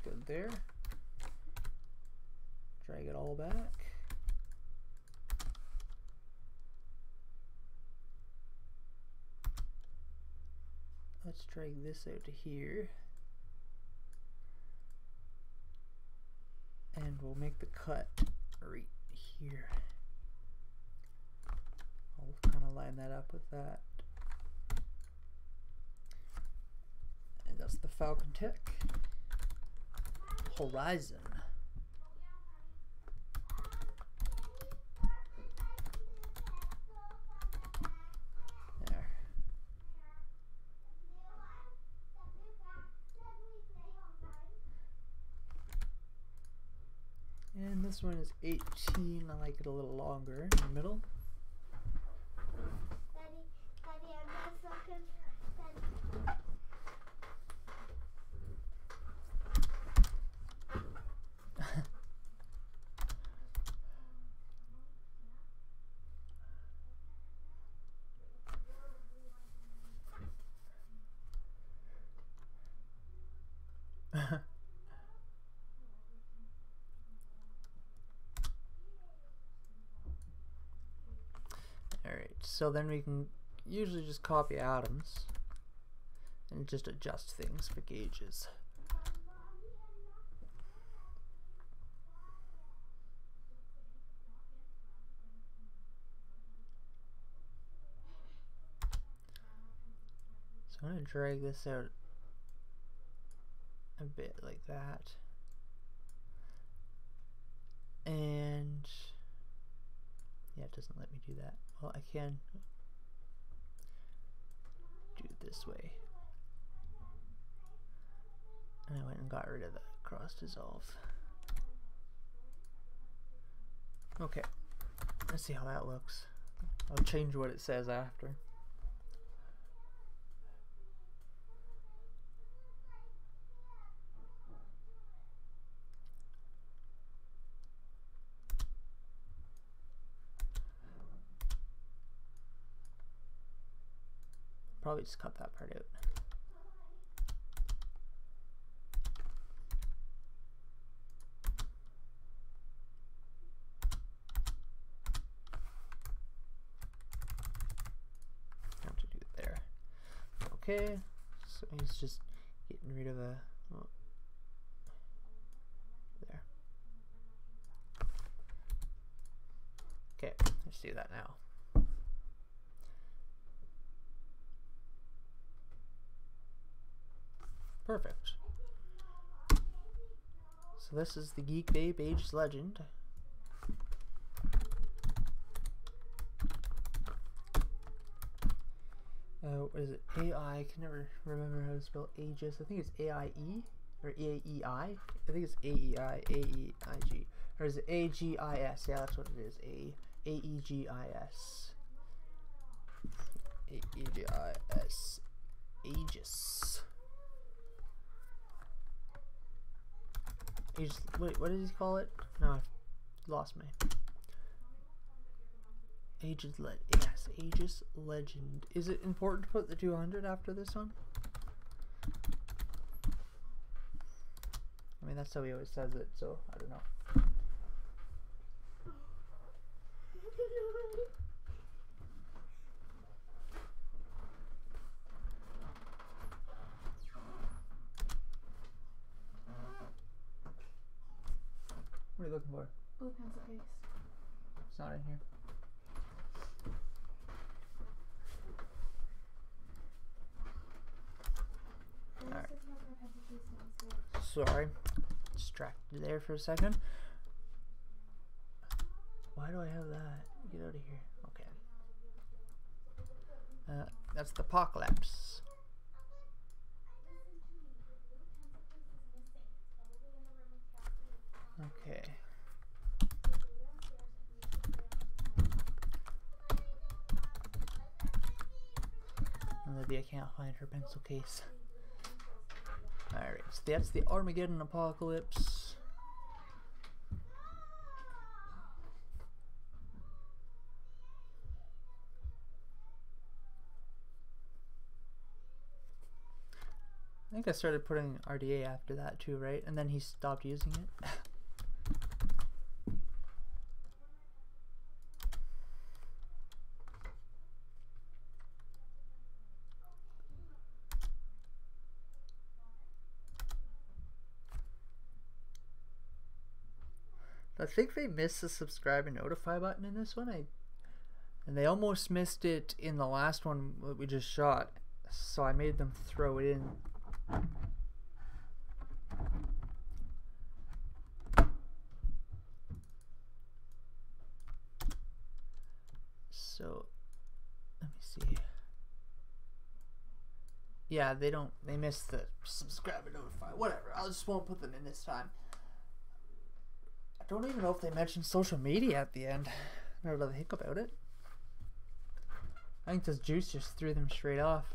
S1: Good there. Drag it all back. Let's drag this out to here. And we'll make the cut right here. I'll kind of line that up with that. And that's the Falcon Tech. Horizon. There. And this one is 18. I like it a little longer in the middle. so then we can usually just copy atoms and just adjust things for gauges. So I'm going to drag this out a bit like that. And yeah, it doesn't let me do that. Well, I can do it this way. And I went and got rid of the cross dissolve. Okay, let's see how that looks. I'll change what it says after. Probably just cut that part out. Have to do it there. Okay, so he's just getting rid of a. Oh, there. Okay, let's do that now. Perfect. So this is the Geek Babe Ageless Legend. What is it? AI? I can never remember how to spell aegis. I think it's A-I-E or A-E-I. I think it's A-E-I, A-E-I-G. Or is it A-G-I-S? Yeah, that's what it is. A-E-G-I-S. A-E-G-I-S. Aegis. Wait, what did he call it? No, I've lost my. Aegis Legend. Is it important to put the 200 after this one? I mean, that's how he always says it, so I don't know. What are you looking for?
S5: Blue pencil case.
S1: It's not in here. Alright. Sorry. Distracted there for a second. Why do I have that? Get out of here. Okay. That's the Apocalypse. Okay. Maybe I can't find her pencil case. Alright, so that's the Armageddon Apocalypse. I think I started putting RDA after that too, right? And then he stopped using it. I think they missed the subscribe and notify button in this one. And they almost missed it in the last one that we just shot. So I made them throw it in. So let me see. Yeah, they missed the subscribe and notify. Whatever. I just won't put them in this time. I don't even know if they mentioned social media at the end. Now that I think about it. I think this juice just threw them straight off.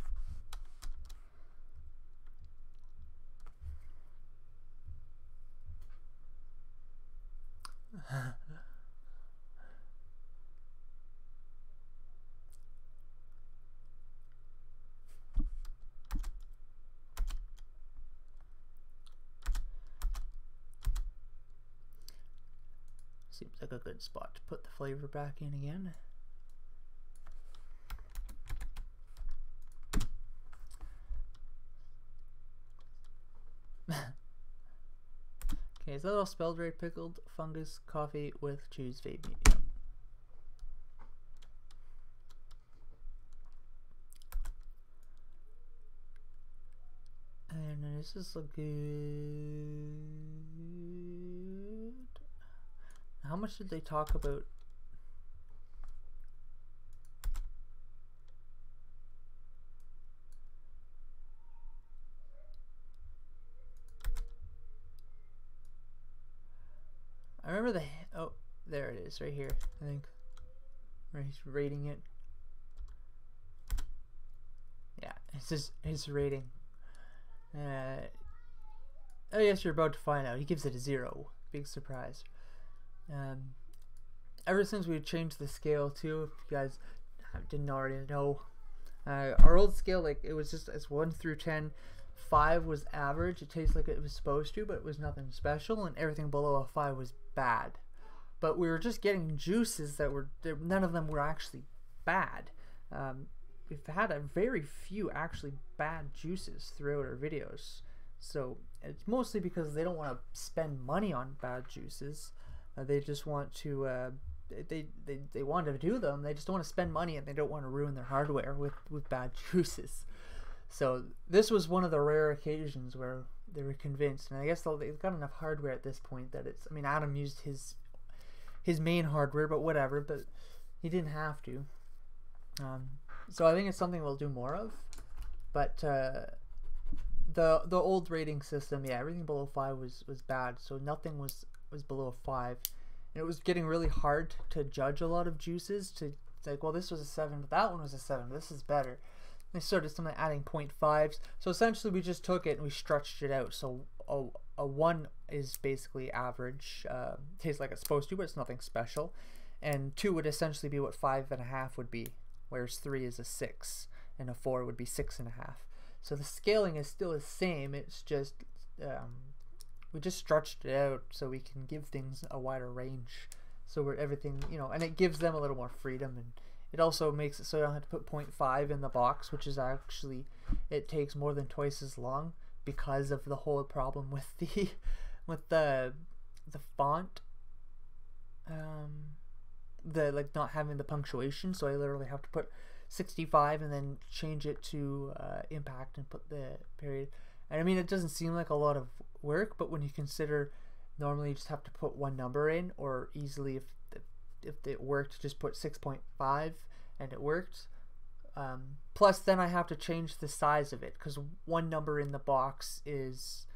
S1: Seems like a good spot to put the flavor back in again. that all spelled right? Pickled fungus coffee with cheese vape meat. Yeah. And this is look good. How much did they talk about? I remember the, oh, there it is, right here, I think, where he's rating it. Yeah, it's just his rating. I guess you're about to find out. He gives it a 0. Big surprise. Ever since we changed the scale too, if you guys didn't already know, our old scale, like, it was just, it's 1 through 10. 5 was average. It tastes like it was supposed to, but it was nothing special, and everything below a 5 was bad. But we were just getting juices that were, none of them were actually bad. We've had a very few actually bad juices throughout our videos, so it's mostly because they don't want to spend money on bad juices. They just want to they want to do them, they just don't want to spend money, and they don't want to ruin their hardware with bad juices. So this was one of the rare occasions where they were convinced, and I guess they've got enough hardware at this point that it's, I mean, Adam used his main hardware, but whatever, but he didn't have to. So I think it's something we'll do more of. But the old rating system, yeah, everything below 5 was bad, so nothing was below 5. And it was getting really hard to judge a lot of juices, to like, well, this was a 7, but that one was a 7, this is better. They started something adding 0.5s. So essentially we just took it and we stretched it out. So a 1 is basically average, tastes like it's supposed to, but it's nothing special. And 2 would essentially be what 5.5 would be, whereas 3 is a 6, and a 4 would be 6.5. So the scaling is still the same. It's just we just stretched it out so we can give things a wider range. So we're everything, you know, and it gives them a little more freedom, and it also makes it so I don't have to put 0.5 in the box, which is actually, it takes more than twice as long because of the whole problem with the font, the like not having the punctuation. So I literally have to put 65 and then change it to impact and put the period. And I mean, it doesn't seem like a lot of work, but when you consider normally you just have to put one number in, or easily if it worked, just put 6.5 and it worked. Plus then I have to change the size of it, because one number in the box is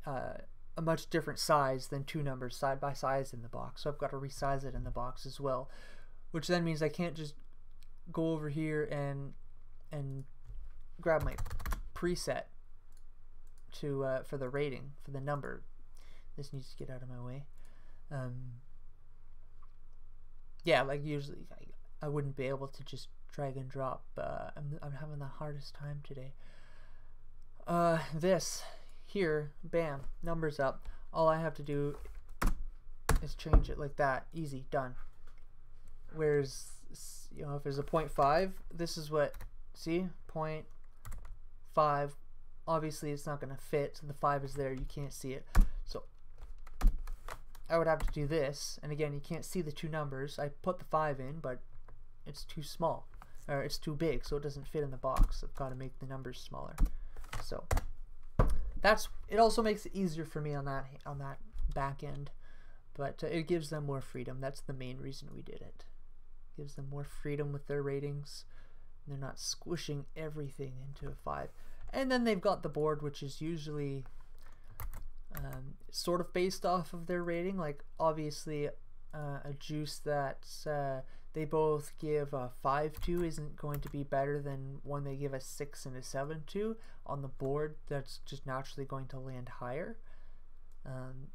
S1: a much different size than 2 numbers side by side in the box. So I've got to resize it in the box as well, which then means I can't just go over here and grab my preset to for the rating, for the number. This needs to get out of my way. Yeah, like usually I wouldn't be able to just drag and drop. I'm having the hardest time today. This here, bam, numbers up. All I have to do is change it like that. Easy, done. Whereas, you know, if there's a 0.5, this is what, see, 0.5. Obviously it's not going to fit, so the 5 is there, you can't see it. So I would have to do this, and again, you can't see the 2 numbers. I put the 5 in, but it's too small, or it's too big, so it doesn't fit in the box. I've got to make the numbers smaller. So that's, it also makes it easier for me on that back end, but it gives them more freedom. That's the main reason we did it. Gives them more freedom with their ratings. They're not squishing everything into a 5. And then they've got the board, which is usually sort of based off of their rating. Like obviously a juice that they both give a 5 to isn't going to be better than one they give a 6 and a 7 to. On the board, that's just naturally going to land higher.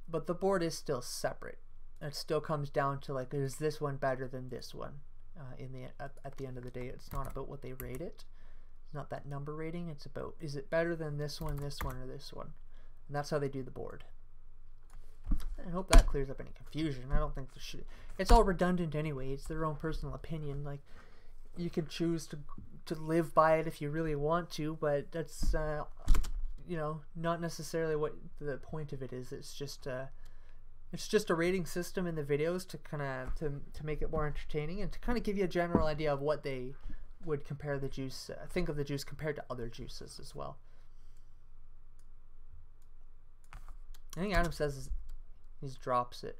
S1: But the board is still separate. It still comes down to, like, is this one better than this one? At the end of the day, it's not about what they rate it. It's not that number rating. It's about, is it better than this one, or this one? And that's how they do the board. I hope that clears up any confusion. I don't think there should. It's all redundant anyway. It's their own personal opinion. Like, you could choose to live by it if you really want to, but that's you know, not necessarily what the point of it is. It's just It's just a rating system in the videos to kind of to make it more entertaining and to kind of give you a general idea of what they would compare the juice, think of the juice compared to other juices as well. I think Adam says he just drops it.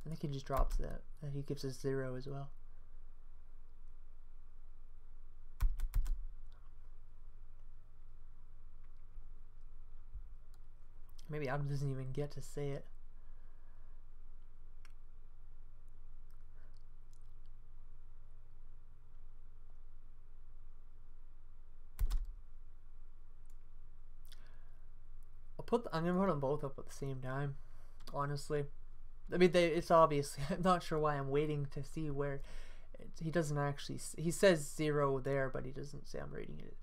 S1: I think he just drops that. And he gives us 0 as well. Maybe Adam doesn't even get to say it. I'm gonna put them both up at the same time, honestly. I mean, it's obvious. I'm not sure why I'm waiting to see where he doesn't actually. He says 0 there, but he doesn't say I'm rating it.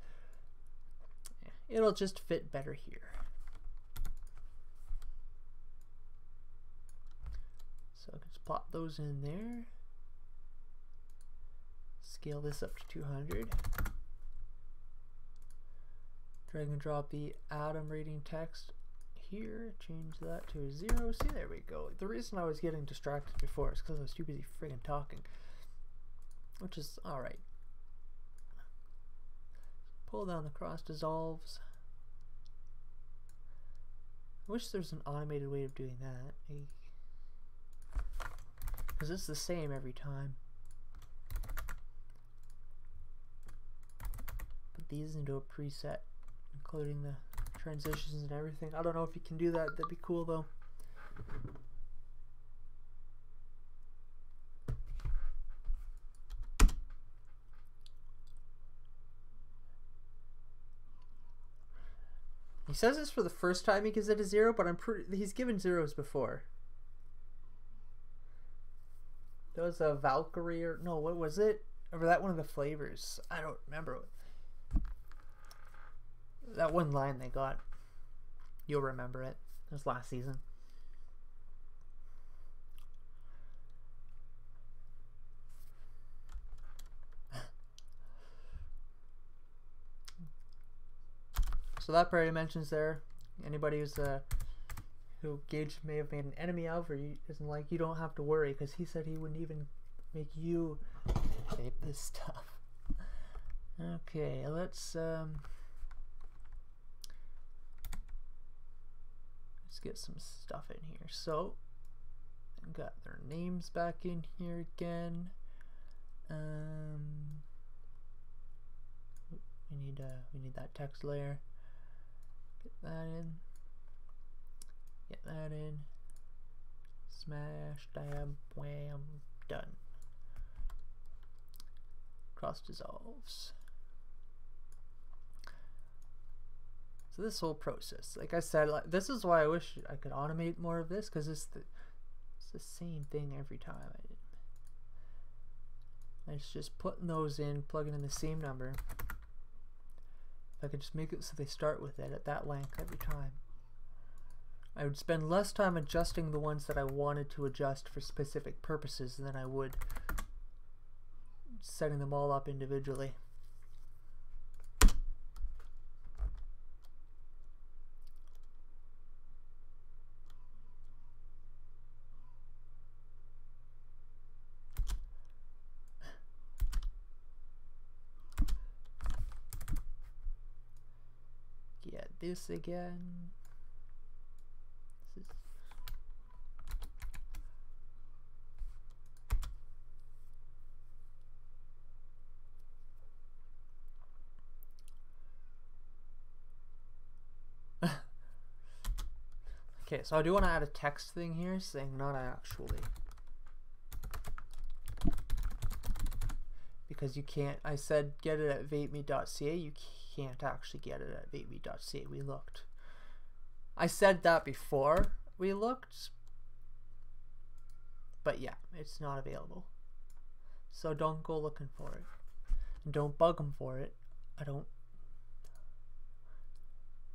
S1: It'll just fit better here. So I can just plop those in there. Scale this up to 200. Drag and drop the Adam rating text here. Change that to 0. See, there we go. The reason I was getting distracted before is because I was too busy friggin' talking. Which is alright. Pull down the cross dissolves. I wish there's an automated way of doing that. Because it's the same every time. Put these into a preset, including the transitions and everything. I don't know if you can do that. That'd be cool though. He says this for the first time he gives it a 0, but he's given 0s before. There was a Valkyrie, or no, what was it? Or that one of the flavors? I don't remember. That one line they got. You'll remember it. It was last season. So that part he mentions there. Anybody who's who Gage may have made an enemy of, or he isn't like, you don't have to worry, because he said he wouldn't even make you vape this stuff. Okay, let's get some stuff in here. So got their names back in here again. We need that text layer. Get that in. Get that in. Smash, dab, wham, done. Cross dissolves. So this whole process, like I said, this is why I wish I could automate more of this, because it's the same thing every time. It's just putting those in, plugging in the same number. If I could just make it so they start with it at that length every time, I would spend less time adjusting the ones that I wanted to adjust for specific purposes than I would setting them all up individually. Get this again. This is okay, so I do want to add a text thing here saying not actually, because you can't, I said get it at vapemeat.ca, you can't actually get it at vapemeat.ca. We looked. I said that before we looked, but yeah, it's not available. So don't go looking for it. And don't bug them for it. I don't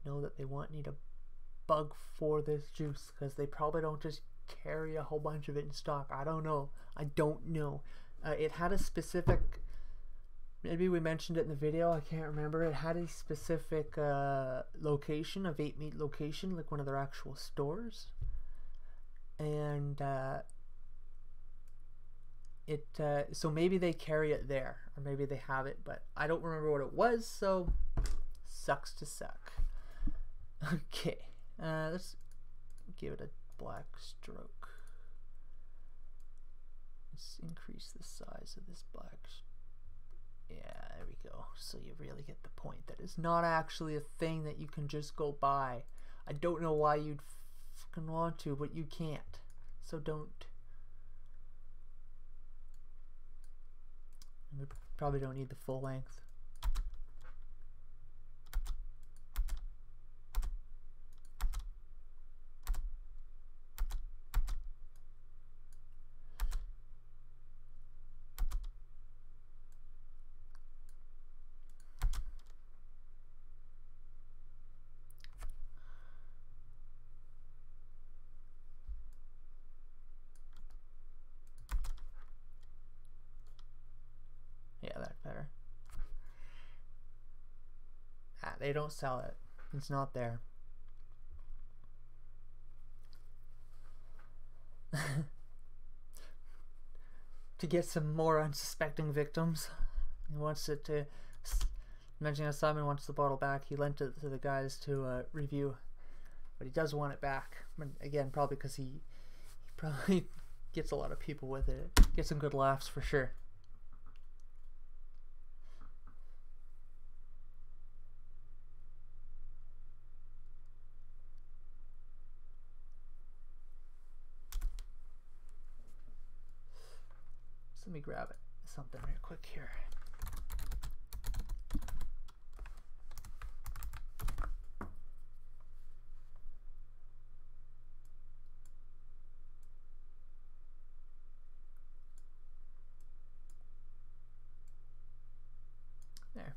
S1: know that they want me to bug for this juice, because they probably don't just carry a whole bunch of it in stock. I don't know. I don't know. It had a specific, maybe we mentioned it in the video, I can't remember. It had a specific location, a vape meat location, like one of their actual stores. and so maybe they carry it there, or maybe they have it, but I don't remember what it was, so sucks to suck. Okay, let's give it a black stroke. Let's increase the size of this black. Yeah, there we go. So you really get the point that it's not actually a thing that you can just go buy. I don't know why you'd fucking want to, but you can't. So don't. We probably don't need the full length. Yeah, that's better. Ah, they don't sell it. It's not there. To get some more unsuspecting victims. He wants it to... Imagine how Simon wants the bottle back. He lent it to the guys to review. But he does want it back. But again, probably because he probably gets a lot of people with it. Gets some good laughs for sure. Let me grab it. Something real quick here. There.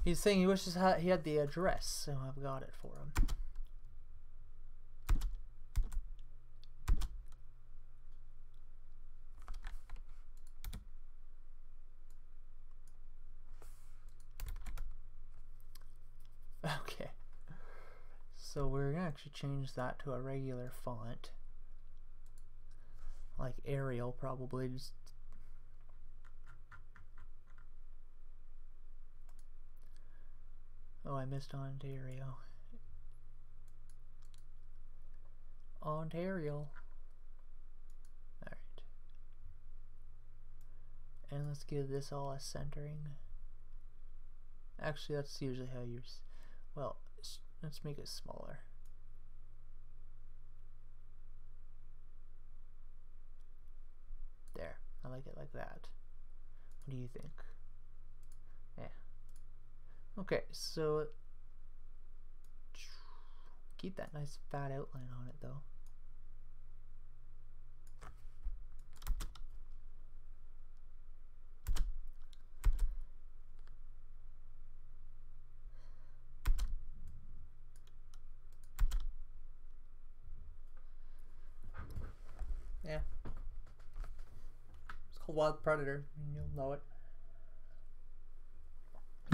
S1: He's saying he wishes he had the address, so I've got it for him. Okay, so we're gonna actually change that to a regular font, like Arial probably. Just oh, I missed Ontario. Ontario. All right, and let's give this all a centering. Actually, that's usually how you. Well, let's make it smaller. There, I like it like that. What do you think? Yeah. Okay, so keep that nice fat outline on it though. Yeah. It's called Wild Predator, and you'll know it.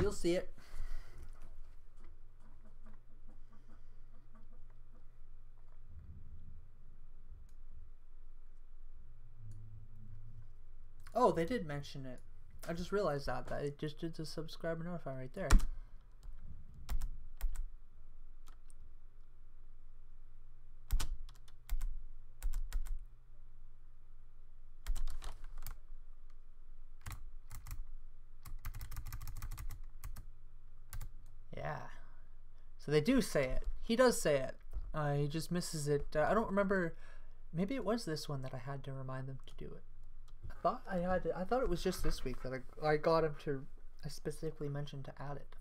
S1: You'll see it. Oh, they did mention it. I just realized that it just did the subscribe and notify right there. Yeah. So they do say it. He does say it. He just misses it. I don't remember. Maybe it was this one that I had to remind them to do it. I thought it was just this week that I got him to. I specifically mentioned to add it.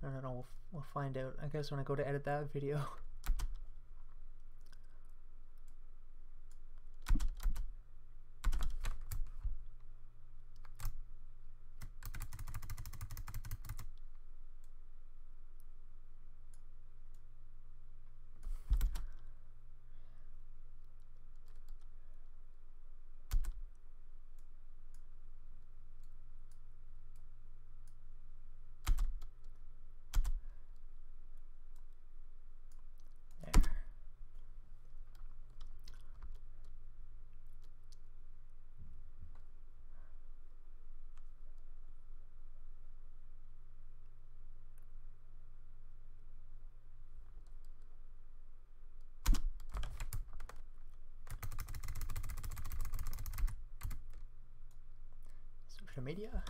S1: I don't know. We'll find out. I guess when I go to edit that video. to media.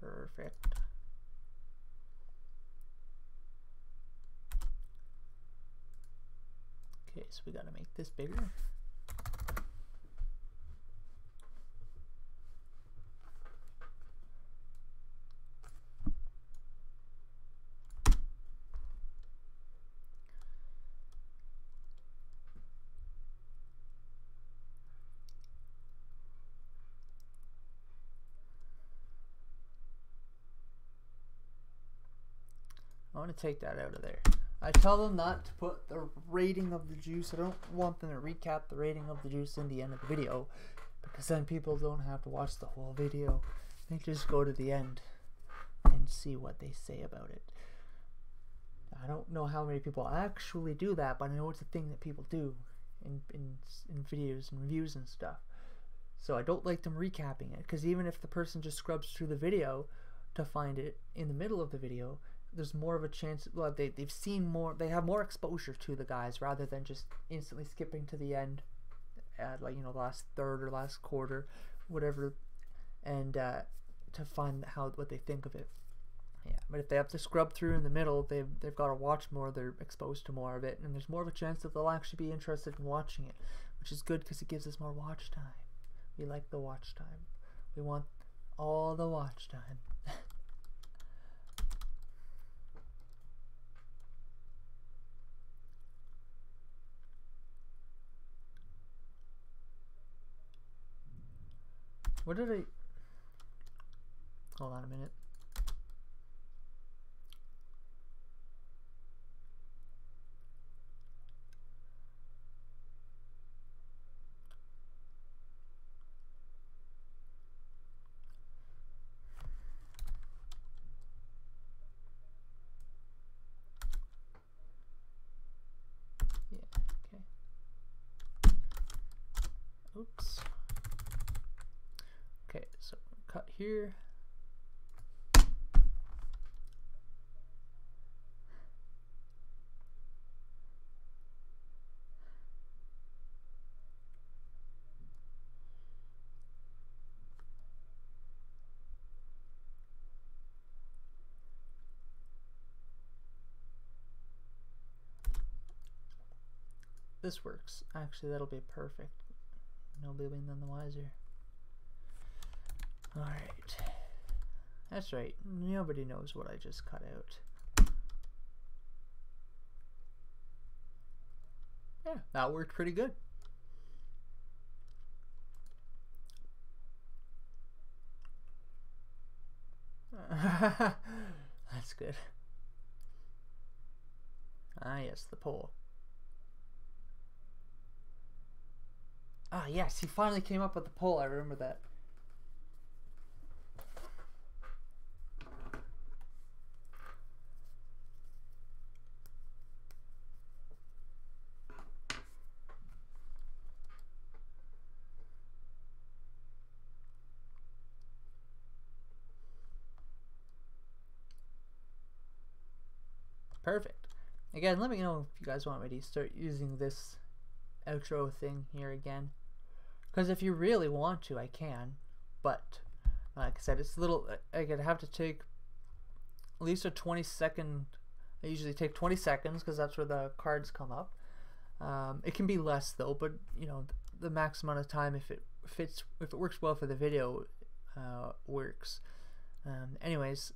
S1: Perfect. Okay, so we gotta make this bigger. I want to take that out of there. I tell them not to put the rating of the juice. I don't want them to recap the rating of the juice in the end of the video, because then people don't have to watch the whole video. They just go to the end and see what they say about it. I don't know how many people actually do that, but I know it's a thing that people do in videos and reviews and stuff. So I don't like them recapping it, because even if the person just scrubs through the video to find it in the middle of the video, there's more of a chance, well, they've seen more, they have more exposure to the guys rather than just instantly skipping to the end at, like, you know, the last third or last quarter, whatever, and to find what they think of it. Yeah, but if they have to scrub through in the middle, they've got to watch more, they're exposed to more of it, and there's more of a chance that they'll actually be interested in watching it, which is good because it gives us more watch time. We like the watch time. We want all the watch time. What did I... Hold on a minute. Yeah, okay. Oops. Okay, so cut here. This works. Actually, that'll be perfect. Nobody will be none the wiser. Alright. That's right. Nobody knows what I just cut out. Yeah, that worked pretty good. That's good. Ah, yes, the pole. Ah, yes, he finally came up with the pole. I remember that. Perfect. Again, let me know if you guys want me to start using this outro thing here again, because if you really want to, I can, but like I said, it's a little, I could have to take at least a 20-second, I usually take 20 seconds because that's where the cards come up. It can be less though, but you know, the max amount of time, if it works well for the video, works. Anyways,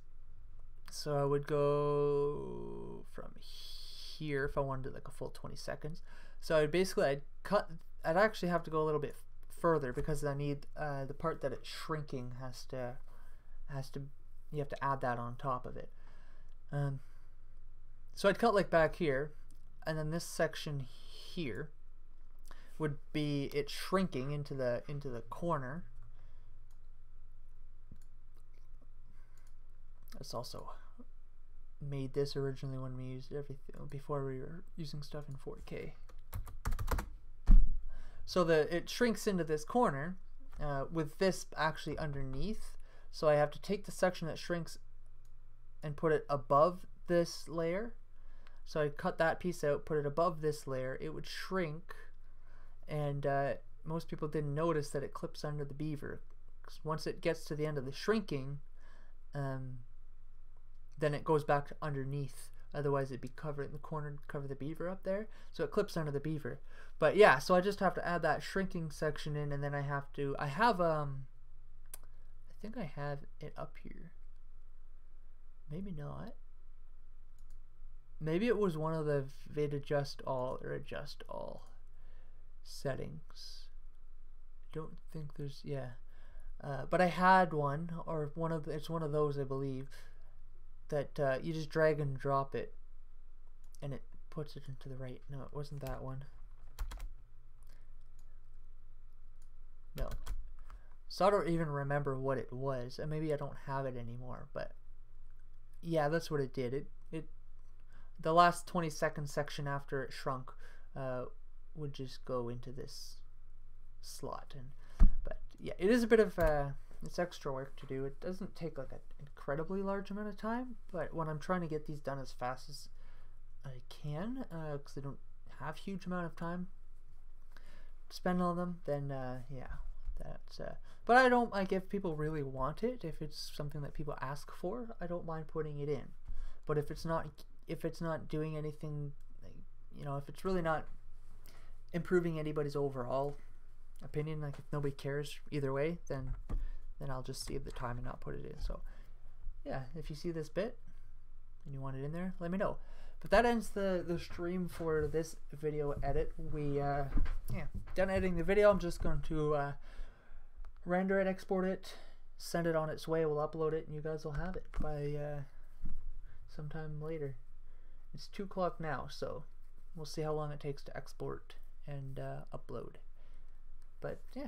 S1: so I would go from here if I wanted like a full 20 seconds. So I'd actually have to go a little bit further because I need the part that it's shrinking you have to add that on top of it. So I'd cut like back here, and then this section here would be it shrinking into the corner. It's also made this originally when we used everything before we were using stuff in 4K. So it shrinks into this corner, with this actually underneath. So I have to take the section that shrinks and put it above this layer. So I cut that piece out, put it above this layer. It would shrink, and most people didn't notice that it clips under the Beaver. 'Cause once it gets to the end of the shrinking, then it goes back to underneath. Otherwise it'd be covered in the corner, cover the Beaver up there. So it clips under the Beaver. But yeah, so I just have to add that shrinking section in, and then I have I think I have it up here. Maybe not. Maybe it was one of the vid adjust all or adjust all settings. I don't think there's, yeah. But I had one, or it's one of those, I believe, that you just drag and drop it and it puts it into the right. No, it wasn't that one. No. So I don't even remember what it was, and maybe I don't have it anymore, but yeah, that's what it did. The last 20-second section after it shrunk would just go into this slot. But yeah, it is a bit of it's extra work to do. It doesn't take like an incredibly large amount of time, but when I'm trying to get these done as fast as I can, because I don't have huge amount of time to spend on them, then yeah, that's but I don't, like, if people really want it, if it's something that people ask for, I don't mind putting it in. But if it's not doing anything, like, you know, if it's really not improving anybody's overall opinion, like if nobody cares either way, then I'll just save the time and not put it in. So yeah, if you see this bit and you want it in there, let me know. But that ends the stream for this video edit. We yeah, done editing the video. I'm just going to render it, export it, send it on its way. We'll upload it, and you guys will have it by sometime later. It's 2 o'clock now, so we'll see how long it takes to export and upload. But yeah,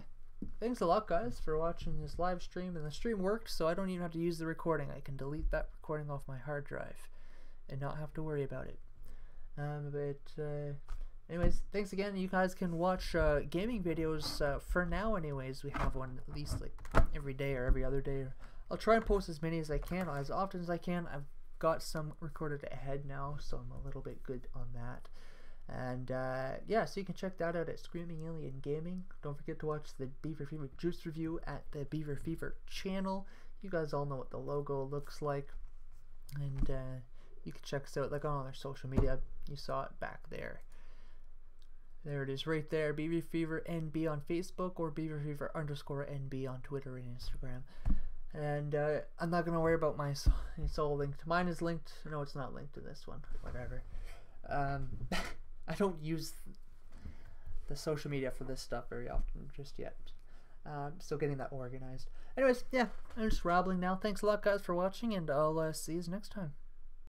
S1: thanks a lot, guys, for watching this live stream. And the stream worked, so I don't even have to use the recording. I can delete that recording off my hard drive and not have to worry about it. Anyways, thanks again. You guys can watch gaming videos for now. Anyways, we have one at least like every day or every other day. I'll try and post as many as I can, as often as I can. I've got some recorded ahead now, so I'm a little bit good on that. And yeah, so you can check that out at Screaming Alien Gaming. Don't forget to watch the Beaver Fever Juice review at the Beaver Fever channel. You guys all know what the logo looks like, and you can check us out like on all our social media. You saw it back there. There it is right there. Beaver Fever NB on Facebook, or Beaver Fever _NB on Twitter and Instagram. And I'm not going to worry about my, it's all linked. Mine is linked. No, it's not linked to this one. Whatever. I don't use the social media for this stuff very often just yet. Still getting that organized. Anyways, yeah, I'm just rambling now. Thanks a lot, guys, for watching, and I'll see you next time.